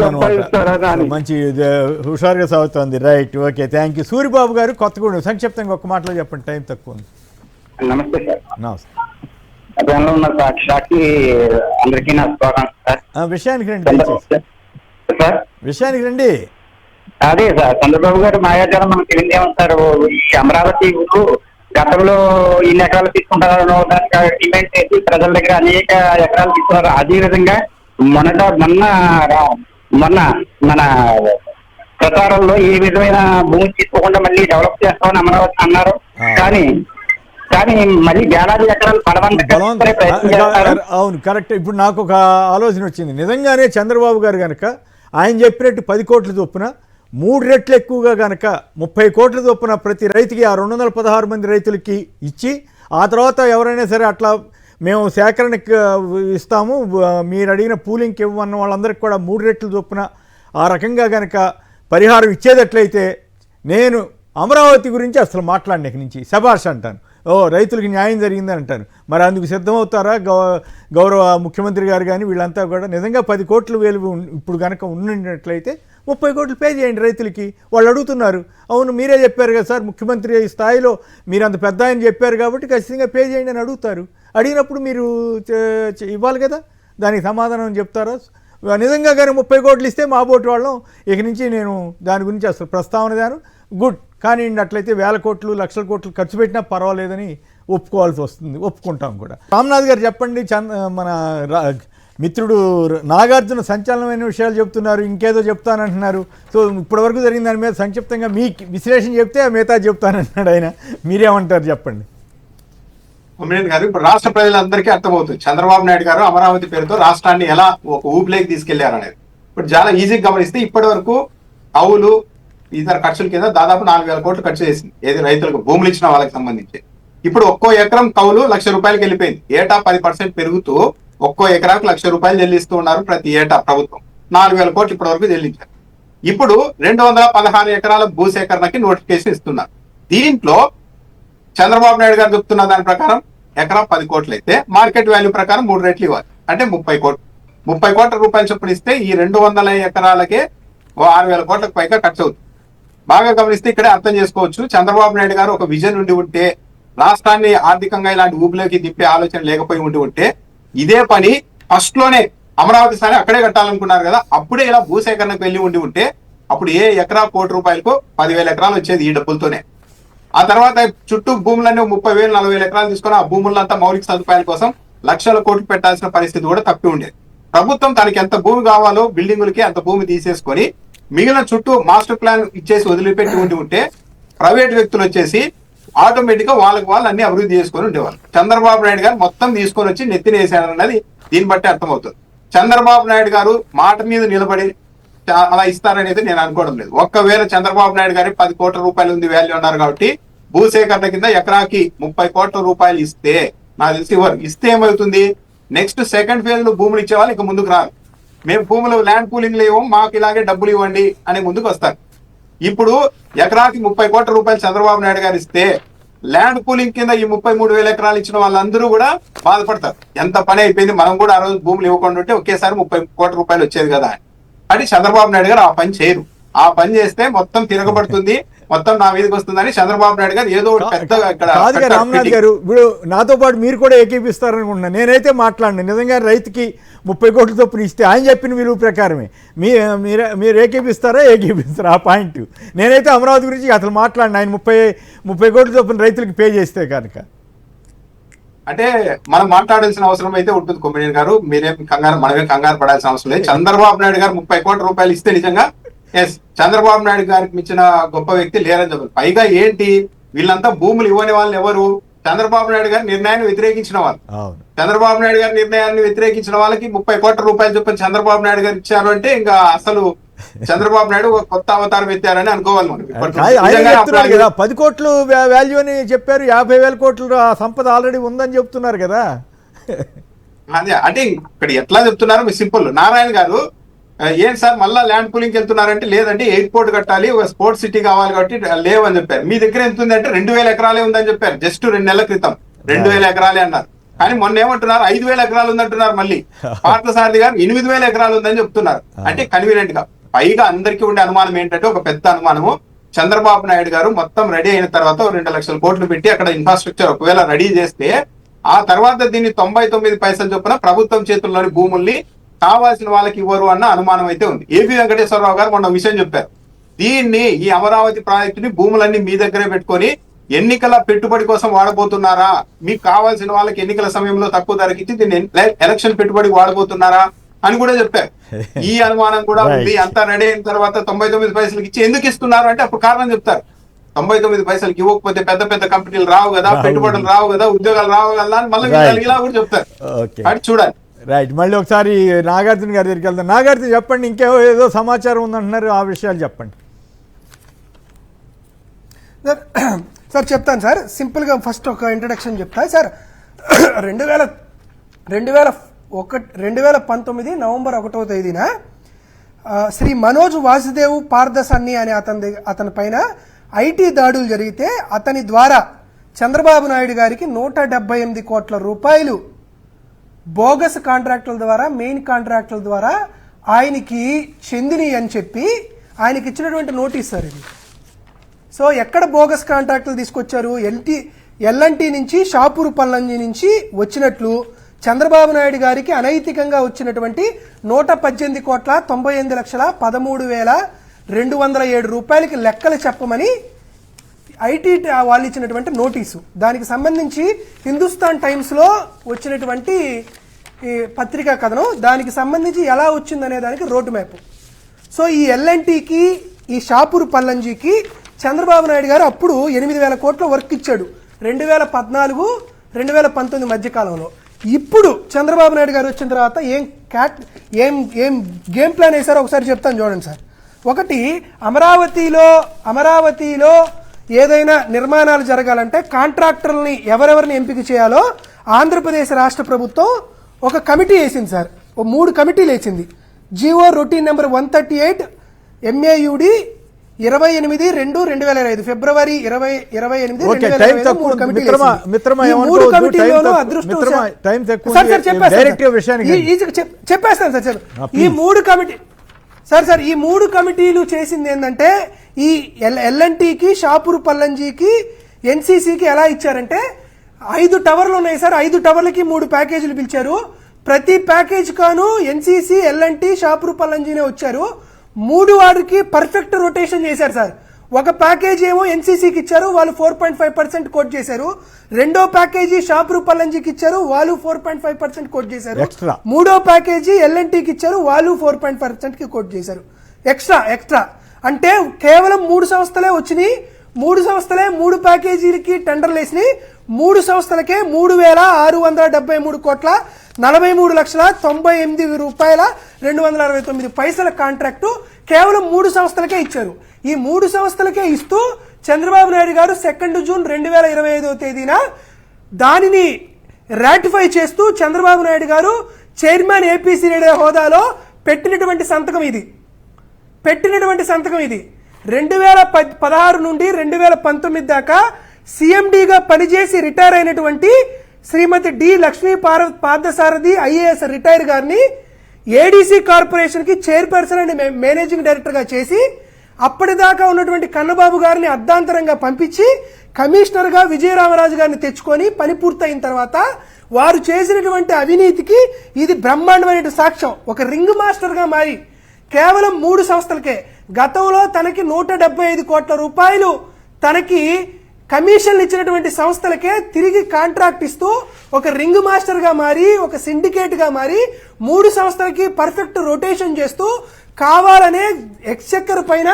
సంపాదిస్తారని. మంచి హుషారుగా సాగుతోంది. Right, okay, thank you. Suribabu గారు కొత్తగూడెం, సంక్షిప్తంగా ఒక మాటలో చెప్పండి, టైం తక్కువ ఉంది. నమస్తే సార్. నమస్తే. అభియాన్లో ఉన్న సాక్షాకి అందరికీ నా స్వాగతం సార్. విషయానికి రండి సార్. విషయానికి రండి. అదే సార్, చంద్రబాబు గారు మాయాజాలం మనకు తెలియజేస్తారు. ఈ అమరావతి ఊరు గతంలో ఇన్ని ఎకరాలు తీసుకుంటారో దానికి డిమాండ్ చేసి ప్రజల దగ్గర అనేక ఎకరాలు తీసుకున్నారు. అదే విధంగా మొన్న మన ప్రచారంలో ఏ విధమైన భూమి తీసుకోకుండా మళ్ళీ డెవలప్ చేస్తామని అమరావతి అన్నారు. కానీ మళ్ళీ వేలాది ఎకరాలు అవును, కరెక్ట్. ఇప్పుడు నాకు ఒక ఆలోచన వచ్చింది. నిజంగానే చంద్రబాబు గారు కనుక ఆయన చెప్పినట్టు 10 కోట్ల చొప్పున 3 రెట్లు ఎక్కువగా కనుక 30 కోట్ల చొప్పున ప్రతి రైతుకి ఆ 216 మంది రైతులకి ఇచ్చి, ఆ తర్వాత ఎవరైనా సరే అట్లా మేము సేకరణకి ఇస్తాము, మీరు అడిగిన పూలింగ్కి ఇవ్వన్న వాళ్ళందరికీ కూడా 3 రెట్లు చొప్పున ఆ రకంగా కనుక పరిహారం ఇచ్చేటట్లయితే నేను అమరావతి గురించి అసలు మాట్లాడిన నుంచి శభాష్ అంటాను. రైతులకి న్యాయం జరిగిందని అంటాను. మరి అందుకు సిద్ధమవుతారా గౌరవ ముఖ్యమంత్రి గారు కానీ వీళ్ళంతా కూడా? నిజంగా 10 కోట్ల వేలు ఇప్పుడు కనుక ఉన్నట్లయితే 30 కోట్లు పే చేయండి రైతులకి. వాళ్ళు అడుగుతున్నారు. అవును, మీరే చెప్పారు కదా సార్, ముఖ్యమంత్రి స్థాయిలో మీరు అంత పెద్ద ఆయన చెప్పారు కాబట్టి ఖచ్చితంగా పే చేయండి అని అడుగుతారు. అడిగినప్పుడు మీరు ఇవ్వాలి కదా, దానికి సమాధానం చెప్తారా? నిజంగా కానీ 30 కోట్లు ఇస్తే మా బోటి వాళ్ళం ఇక నుంచి నేను దాని గురించి అసలు ప్రస్తావన దాను గుడ్. కానీ అట్లయితే 1000 కోట్లు 1,00,000 కోట్లు ఖర్చు పెట్టినా పర్వాలేదని ఒప్పుకోవాల్సి వస్తుంది, ఒప్పుకుంటాం కూడా. రామ్నాథ్ గారు చెప్పండి. మన మిత్రుడు నాగార్జున సంచలనమైన విషయాలు చెప్తున్నారు, ఇంకేదో చెప్తానంటున్నారు. సో ఇప్పటివరకు జరిగిన దాని మీద సంక్షిప్తంగా మీ విశ్లేషణ చెప్తే మిగతా చెప్తానంటున్నాడు ఆయన. మీరేమంటారు చెప్పండి. గారు, ఇప్పుడు రాష్ట్ర ప్రజలందరికీ అర్థమవుతుంది చంద్రబాబు నాయుడు గారు అమరావతి పేరుతో రాష్ట్రాన్ని ఎలా ఒక ఊపిలోకి తీసుకెళ్లారు అనేది. ఇప్పుడు చాలా ఈజీగా గమనిస్తే ఇప్పటి వరకు కౌలు ఇతర ఖర్చుల కింద దాదాపు 4,000 కోట్లు ఖర్చు చేసింది. ఏది రైతులకు భూములు ఇచ్చిన వాళ్ళకి సంబంధించి. ఇప్పుడు ఒక్కో ఎకరం కౌలు 1,00,000 రూపాయలకి వెళ్ళిపోయింది. ఏటా 10% పెరుగుతూ ఒక్కో ఎకరాకు 1,00,000 రూపాయలు చెల్లిస్తూ ఉన్నారు ప్రతి ఏటా ప్రభుత్వం. 4,000 కోట్లు ఇప్పటి వరకు చెల్లించారు. ఇప్పుడు 216 ఎకరాల భూసేకరణకి నోటిఫికేషన్ ఇస్తున్నారు. దీంట్లో చంద్రబాబు నాయుడు గారు చెప్తున్న దాని ప్రకారం ఎకరా 10 కోట్లు అయితే మార్కెట్ వాల్యూ ప్రకారం 3 రెట్లు ఇవ్వాలి, అంటే 30 కోట్లు. 30 కోట్ల రూపాయలు చొప్పున ఇస్తే ఈ 200 ఎకరాలకే 6,000 కోట్లకు పైగా ఖర్చు అవుతుంది. బాగా గమనిస్తే ఇక్కడే అర్థం చేసుకోవచ్చు, చంద్రబాబు నాయుడు గారు ఒక విజన్ ఉండి ఉంటే, రాష్ట్రాన్ని ఆర్థికంగా ఇలాంటి ఊపిలోకి తిప్పే ఆలోచన లేకపోయి ఉంటే ఇదే పని ఫస్ట్ లోనే అమరావతి స్థాయి అక్కడే కట్టాలనుకున్నారు కదా, అప్పుడే ఇలా భూసేకరణకు వెళ్ళి ఉంటే అప్పుడు ఏ ఎకరా 1 కోటి రూపాయలకు 10,000 ఎకరాలు వచ్చేది ఈ డబ్బులతోనే. ఆ తర్వాత చుట్టూ భూములన్నీ 30,000 40,000 ఎకరాలు తీసుకుని ఆ భూములంతా మౌలిక సదుపాయాల కోసం లక్షల కోట్లు పెట్టాల్సిన పరిస్థితి కూడా తప్పి ఉండేది. ప్రభుత్వం తనకి ఎంత భూమి కావాలో బిల్డింగులకి అంత భూమి తీసేసుకొని మిగిలిన చుట్టూ మాస్టర్ ప్లాన్ ఇచ్చేసి వదిలిపెట్టి ఉంటే ప్రైవేట్ వ్యక్తులు వచ్చేసి ఆటోమేటిక్ గా వాళ్ళకి వాళ్ళు అన్ని అభివృద్ధి చేసుకొని ఉండేవాళ్ళు. చంద్రబాబు నాయుడు గారు మొత్తం తీసుకొని వచ్చి నెత్తినేసారన్నది దీన్ని బట్టి అర్థమవుతుంది. చంద్రబాబు నాయుడు గారు మాట మీద నిలబడి అలా ఇస్తారనేది నేను అనుకోవడం లేదు. ఒక్కవేళ చంద్రబాబు నాయుడు గారి 10 కోట్ల రూపాయలు ఉంది వాల్యూ అన్నారు కాబట్టి భూసేకరణ కింద ఎకరాకి 30 కోట్ల రూపాయలు ఇస్తే, నాకు తెలిసి ఇస్తే ఏమవుతుంది, నెక్స్ట్ సెకండ్ ఫేజ్ లో భూములు ఇచ్చేవాళ్ళు ఇక ముందుకు రారు. మేము భూములు ల్యాండ్ పూలింగ్ లేవు, మాకు ఇలాగే డబ్బులు ఇవ్వండి అని ముందుకు వస్తారు. ఇప్పుడు ఎకరాకి 30 కోట్ల రూపాయలు చంద్రబాబు నాయుడు గారు ఇస్తే ల్యాండ్ పూలింగ్ కింద ఈ 33,000 ఎకరాలు ఇచ్చిన వాళ్ళందరూ కూడా బాధపడతారు. ఎంత పని అయిపోయింది, మనం కూడా ఆ రోజు భూములు ఇవ్వకుండా ఉంటే ఒకేసారి 30 కోట్ల రూపాయలు వచ్చేది కదా అని. చంద్రబాబు నాయుడు గారు ఆ పని చేయరు. ఆ పని చేస్తే మొత్తం తిరగబడుతుంది, మొత్తం నా మీదకి వస్తుందని చంద్రబాబు నాయుడు గారు ఏదో ఒకటి పెద్దగా ఇక్కడ కాదుగా రామ్నాథ్ గారు, ఇప్పుడు నాతో పాటు మీరు కూడా ఏకీపిస్తారనుకుంటున్నా. నేనైతే మాట్లాడిన నిజంగా రైతుకి 30 కోట్ల చొప్పున ఇస్తే ఆయన చెప్పిన విలువ ప్రకారమే మీరు ఏకీపిస్తారా ఆ పాయింట్. నేనైతే అమరావతి గురించి అసలు మాట్లాడిన ఆయన 30 కోట్ల చొప్పున రైతులకు పే చేస్తే కనుక. అంటే మనం మాట్లాడాల్సిన అవసరం అయితే ఉంటుంది కొమ్మినేని గారు, మనమే కంగారు పడాల్సిన అవసరం లేదు. చంద్రబాబు నాయుడు గారు 30 కోట్ల రూపాయలు ఇస్తే నిజంగా ఎస్ చంద్రబాబు నాయుడు గారికి మించిన గొప్ప వ్యక్తి లేరని చెప్పారు. పైగా ఏంటి వీళ్ళంతా భూములు ఇవ్వని వాళ్ళు ఎవరు? చంద్రబాబు నాయుడు గారి నిర్ణయాన్ని వ్యతిరేకించిన వాళ్ళు. చంద్రబాబు నాయుడు గారి నిర్ణయాన్ని వ్యతిరేకించిన వాళ్ళకి 30 కోట్ల రూపాయలు చొప్పున చంద్రబాబు నాయుడు గారు ఇచ్చారు అంటే ఇంకా అసలు చంద్రబాబు నాయుడు ఒక కొత్త అవతారం ఎత్తారని అనుకోవాలి మనం. 10 కోట్లు వాల్యూ అని చెప్పారు, 50,000 కోట్ల సంపద ఆల్రెడీ ఉందని చెప్తున్నారు కదా. అదే అంటే ఇక్కడ ఎట్లా చెప్తున్నారు మీ సింపుల్. నారాయణ గారు ఏం సార్ మళ్ళా ల్యాండ్ పూలింగ్ వెళ్తున్నారంటే లేదంటే ఎయిర్పోర్ట్ కట్టాలి, ఒక స్పోర్ట్స్ సిటీ కావాలి కాబట్టి లేవని చెప్పారు. మీ దగ్గర ఎంత ఉంది అంటే 2,000 ఎకరాలే ఉందని చెప్పారు. జస్ట్ 2 నెలల క్రితం 2,000 ఎకరాలే అన్నారు. కానీ మొన్న ఏమంటున్నారు 5,000 ఎకరాలు ఉందంటున్నారు. మళ్ళీ పార్థసారథి గారు 8,000 ఎకరాలు ఉందని చెప్తున్నారు. అంటే కన్వీనియంట్ గా. పైగా అందరికీ ఉండే అనుమానం ఏంటంటే ఒక పెద్ద అనుమానము, చంద్రబాబు నాయుడు గారు మొత్తం రెడీ అయిన తర్వాత 2 లక్షల కోట్లు పెట్టి అక్కడ ఇన్ఫ్రాస్ట్రక్చర్ ఒకవేళ రెడీ చేస్తే ఆ తర్వాత దీన్ని 99 పైసలు చొప్పున ప్రభుత్వం చేతుల్లోని భూముల్ని కావాల్సిన వాళ్ళకి ఇవ్వరు అన్న అనుమానం అయితే ఉంది. ఏపీ వెంకటేశ్వరరావు గారు మొన్న విషయం చెప్పారు. దీన్ని ఈ అమరావతి ప్రాజెక్టుని భూములన్నీ మీ దగ్గరే పెట్టుకొని ఎన్నికల పెట్టుబడి కోసం వాడబోతున్నారా, మీకు కావాల్సిన వాళ్ళకి ఎన్నికల సమయంలో తక్కువ ధరకి ఇచ్చి దీన్ని ఎలక్షన్ పెట్టుబడి వాడబోతున్నారా అని కూడా చెప్పారు. ఈ అనుమానం కూడా ఉంది. అంతా రెడీ అయిన తర్వాత 99 పైసలకి ఇచ్చి ఎందుకు ఇస్తున్నారు అంటే అప్పుడు కారణం చెప్తారు. 99 పైసలకి ఇవ్వకపోతే పెద్ద పెద్ద కంపెనీలు రావు కదా, పెట్టుబడులు రావు కదా, ఉద్యోగాలు రావు కదా అని మళ్ళీ ఇలా కూడా చెప్తారు. అది చూడాలి. రైట్, మళ్ళీ ఒకసారి నాగార్జున గారి దగ్గరికి వెళ్తాం. నాగార్జున చెప్పండి, ఇంకేదో సమాచారం ఉందంటున్నారు, ఆ విషయాలు చెప్పండి సార్. చెప్తాను సార్, సింపుల్గా ఫస్ట్ ఒక ఇంట్రడక్షన్ చెప్తాను సార్. 2019 నవంబర్ 1వ తేదీన శ్రీ మనోజ్ వాసుదేవ్ పార్దసన్ని అనే అతని పైన ఐటీ దాడులు జరిగితే అతని ద్వారా చంద్రబాబు నాయుడు గారికి 178 కోట్ల రూపాయలు బోగస్ కాంట్రాక్టుల ద్వారా, మెయిన్ కాంట్రాక్టుల ద్వారా ఆయనకి చెందిని అని చెప్పి ఆయనకి ఇచ్చినటువంటి నోటీస్ సార్ ఇది. సో ఎక్కడ బోగస్ కాంట్రాక్టులు తీసుకొచ్చారు? ఎల్ఎన్టీ నుంచి, షాపూర్ పల్లంజి నుంచి వచ్చినట్లు చంద్రబాబు నాయుడు గారికి అనైతికంగా వచ్చినటువంటి 118,98,13,207 రూపాయలకి లెక్కలు చెప్పమని ఐటీ వాళ్ళు ఇచ్చినటువంటి నోటీసు. దానికి సంబంధించి హిందుస్థాన్ టైమ్స్లో వచ్చినటువంటి ఈ పత్రికా కథనం, దానికి సంబంధించి ఎలా వచ్చిందనే దానికి రోడ్ మ్యాప్. సో ఈ ఎల్ఎన్టీకి, ఈ షాపూర్ పల్లంజీకి చంద్రబాబు నాయుడు గారు అప్పుడు 8,000 కోట్ల వర్క్ ఇచ్చాడు 2014-2019 మధ్యకాలంలో. ఇప్పుడు చంద్రబాబు నాయుడు గారు వచ్చిన తర్వాత ఏం గేమ్ ప్లాన్ వేశారో ఒకసారి చెప్తాను చూడండి సార్. ఒకటి, అమరావతిలో ఏదైనా నిర్మాణాలు జరగాలంటే కాంట్రాక్టర్ని ఎవరెవరిని ఎంపిక చేయాలో ఆంధ్రప్రదేశ్ రాష్ట్ర ప్రభుత్వం ఒక కమిటీ వేసింది సార్. 3 కమిటీలు వేసింది. జిఓ రొటీన్ నెంబర్ 138 MAUD 28/2/2025 ఫిబ్రవరి 28 చెప్పేస్తాను సార్. ఈ 3 కమిటీలు చేసింది ఏంటంటే ఈ ఎల్ఎన్టీకి, షాపూర్ పల్లంజీకి, ఎన్సీసీకి ఎలా ఇచ్చారంటే 5 టవర్లు ఉన్నాయి సార్. 5 టవర్లకి 3 ప్యాకేజీలు పిలిచారు. ప్రతి ప్యాకేజ్ కాను ఎన్సీసీ, ఎల్ఎన్టీ, షాపూర్ పల్లంజీనే వచ్చారు. 3 వారికి పర్ఫెక్ట్ రొటేషన్ చేశారు సార్. ఒక ప్యాకేజీ ఏమో ఎన్సీసీకి ఇచ్చారు, వాళ్ళు 4.5% కోట్ చేశారు. రెండో ప్యాకేజీ షాపూర్ పల్లంజీకి ఇచ్చారు, వాళ్ళు 4.5% కోట్ చేశారు. మూడో ప్యాకేజీ ఎల్ఎన్టీకి ఇచ్చారు, వాళ్ళు 4.5% కి కోట్ చేశారు. ఎక్స్ట్రా అంటే కేవలం 3 సంస్థలే వచ్చినాయి. 3 సంస్థలే 3 ప్యాకేజీలకి టెండర్లు వేసినాయి. 3 సంస్థలకే 3,673 కోట్ల 43,98,269 రూపాయల 269 కాంట్రాక్టు కేవలం 3 సంస్థలకే ఇచ్చారు. ఈ 3 సంస్థలకే ఇస్తూ చంద్రబాబు నాయుడు గారు 2 జూన్ 2025 తేదీన దానిని రాటిఫై చేస్తూ చంద్రబాబు నాయుడు గారు చైర్మన్ ఏపీసీడీ హోదాలో పెట్టినటువంటి సంతకం ఇది. 2016 నుండి 2019 దాకా సీఎండీగా పనిచేసి రిటైర్ అయినటువంటి Shrimati D Lakshmi Parthasarathi IAS retire గారిని ఏడీసీ కార్పొరేషన్ కి చైర్పర్సన్ అండ్ మేనేజింగ్ డైరెక్టర్ గా చేసి అప్పటిదాకా ఉన్నటువంటి కన్నబాబు గారిని అర్ధాంతరంగా పంపించి కమిషనర్గా విజయరామరాజు గారిని తెచ్చుకొని పని పూర్తయిన తర్వాత వారు చేసినటువంటి అవినీతికి ఇది బ్రహ్మాండమైన సాక్ష్యం. ఒక రింగ్ మాస్టర్గా మారి కేవలం 3 సంస్థలకే గతంలో తనకి 175 కోట్ల రూపాయలు తనకి కమిషన్లు ఇచ్చినటువంటి సంస్థలకే తిరిగి కాంట్రాక్ట్ ఇస్తూ ఒక రింగ్ మాస్టర్గా మారి ఒక సిండికేట్గా మారి 3 సంస్థలకి పర్ఫెక్ట్ రొటేషన్ చేస్తూ కావాలనే ఎక్స్చెక్కర్ పైన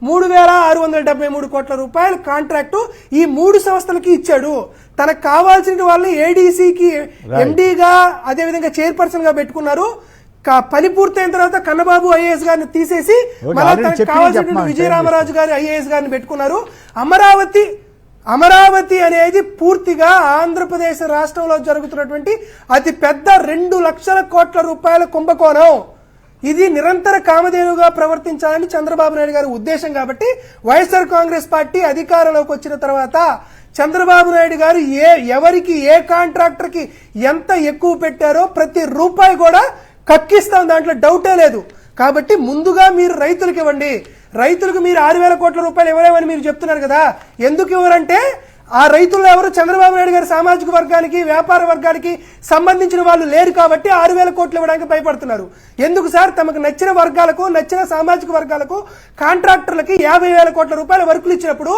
3,673 కోట్ల రూపాయల కాంట్రాక్టు ఈ 3 సంస్థలకి ఇచ్చాడు. తనకు కావాల్సిన వాళ్ళని ఏడీసీకి ఎండీగా అదేవిధంగా చైర్పర్సన్ గా పెట్టుకున్నారు. పని పూర్తయిన తర్వాత కన్నబాబు ఐఏఎస్ గారిని తీసేసి మళ్ళీ తనకు కావాల్సిన విజయరామరాజు గారి ఐఏఎస్ గారిని పెట్టుకున్నారు. అమరావతి అనేది పూర్తిగా ఆంధ్రప్రదేశ్ రాష్ట్రంలో జరుగుతున్నటువంటి అతి పెద్ద 2 లక్షల కోట్ల రూపాయల కుంభకోణం. ఇది నిరంతర కామధేనుగా ప్రవర్తించాలని చంద్రబాబు నాయుడు గారి ఉద్దేశం. కాబట్టి వైఎస్ఆర్ కాంగ్రెస్ పార్టీ అధికారంలోకి వచ్చిన తర్వాత చంద్రబాబు నాయుడు గారు ఎవరికి ఏ కాంట్రాక్టర్ కి ఎంత ఎక్కువ పెట్టారో ప్రతి రూపాయి కూడా కక్కిస్తాం, దాంట్లో డౌటే లేదు. కాబట్టి ముందుగా మీరు రైతులకు ఇవ్వండి. రైతులకు మీరు 6,000 కోట్ల రూపాయలు ఇవ్వలేమని మీరు చెప్తున్నారు కదా, ఎందుకు ఇవ్వరంటే ఆ రైతుల్లో ఎవరు చంద్రబాబు నాయుడు గారి సామాజిక వర్గానికి వ్యాపార వర్గానికి సంబంధించిన వాళ్ళు లేరు కాబట్టి 6,000 కోట్లు ఇవ్వడానికి భయపడుతున్నారు. ఎందుకు సార్? తమకు నచ్చిన వర్గాలకు నచ్చిన సామాజిక వర్గాలకు కాంట్రాక్టర్లకి 50,000 కోట్ల రూపాయల వర్కులు ఇచ్చినప్పుడు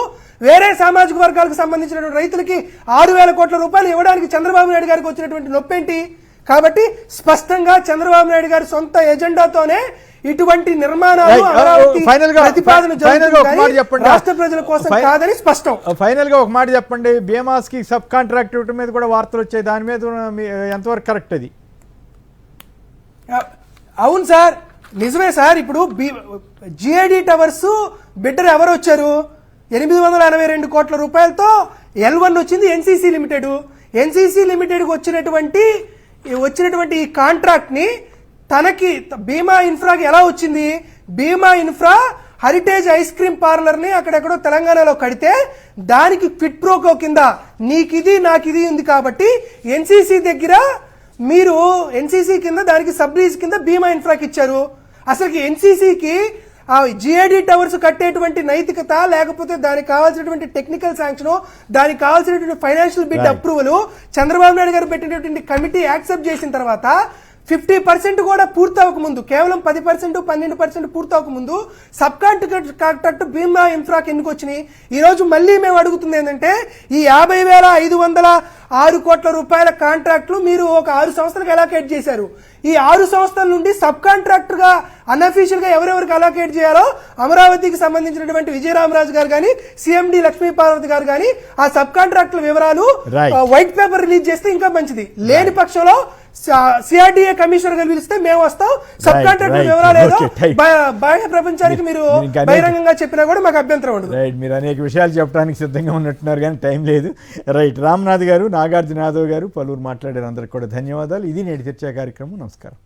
వేరే సామాజిక వర్గాలకు సంబంధించిన రైతులకి 6,000 కోట్ల రూపాయలు ఇవ్వడానికి చంద్రబాబు నాయుడు గారికి వచ్చినటువంటి నొప్పేంటి? కాబట్టి స్పష్టంగా చంద్రబాబు నాయుడు గారి సొంత ఎజెండాతోనే ఇటువంటి నిర్మాణాలు రాష్ట్ర ప్రజల కోసం కాదని స్పష్టం. ఫైనల్ గా ఒక మాట చెప్పండి, బీమాస్ కి సబ్ కాంట్రాక్ట్ మీద కూడా వార్తలు వచ్చాయి, దాని మీద ఎంతవరకు కరెక్ట్ అది? అవును సార్, నిజమే సార్. ఇప్పుడు జిఐడి టవర్స్ బిడ్డర్ ఎవరు వచ్చారు? 882 కోట్ల రూపాయలతో L1 వచ్చింది ఎన్సీసీ లిమిటెడ్. ఎన్సీసీ లిమిటెడ్ వచ్చినటువంటి ఈ కాంట్రాక్ట్ ని తనకి బీమా ఇన్ఫ్రాకి ఎలా వచ్చింది? బీమా infra heritage ice cream parlour ని అక్కడెక్కడో తెలంగాణలో కడితే దానికి క్విట్ ప్రోకో కింద నీకిది నాకిది ఉంది కాబట్టి ఎన్సీసీ దగ్గర మీరు ఎన్సీసీ కింద దానికి సబ్ లీజ్ కింద బీమా ఇన్ఫ్రాకి ఇచ్చారు. అసలు ఎన్సీసీకి ఆ జిఐడి టవర్స్ కట్టేటువంటి నైతికత లేకపోతే దానికి కావాల్సినటువంటి టెక్నికల్ శాంక్షన్, దానికి కావాల్సినటువంటి financial bid approval Chandrababu Naidu గారు పెట్టినటువంటి కమిటీ యాక్సెప్ట్ చేసిన తర్వాత 50% కూడా పూర్తవక ముందు, కేవలం 10% 12% పూర్తవక ముందు సబ్ కాంట్రాక్ట్ బీమా ఇన్ఫ్రాకి ఎందుకు వచ్చినాయి? ఈ రోజు మళ్ళీ మేము అడుగుతుంది ఏంటంటే ఈ 50,506 కోట్ల రూపాయల కాంట్రాక్టులు మీరు ఒక 6 సంస్థలకు అలొకేట్ చేశారు. ఈ 6 సంస్థల నుండి సబ్ కాంట్రాక్టర్ గా అన్అఫీషియల్ గా ఎవరెవరికి అలొకేట్ చేయాలో అమరావతికి సంబంధించినటువంటి విజయరామరాజు గారు కానీ సిఎండి లక్ష్మీ పార్వతి గారు కానీ ఆ సబ్ కాంట్రాక్టుల వివరాలు వైట్ పేపర్ రిలీజ్ చేస్తే ఇంకా మంచిది. లేని పక్షంలో సిఆర్డీఏ కమిషనర్ గారు పిలిస్తే మేము వస్తాం. సబ్ కాంట్రాక్టర్ వివరాలు ఏదో బాహ్య ప్రపంచానికి మీరు బహిరంగంగా చెప్పినా కూడా మాకు అభ్యంతరం ఉండదు. మీరు అనేక విషయాలు చెప్పడానికి సిద్ధంగా ఉన్నట్టున్నారు కానీ టైం లేదు. రైట్, రామ్నాథ్ గారు, నాగార్జున యాదవ్ గారు పలువురు మాట్లాడారు. అందరికి కూడా ధన్యవాదాలు. ఇది నేటి చర్చా కార్యక్రమం. నమస్కారం.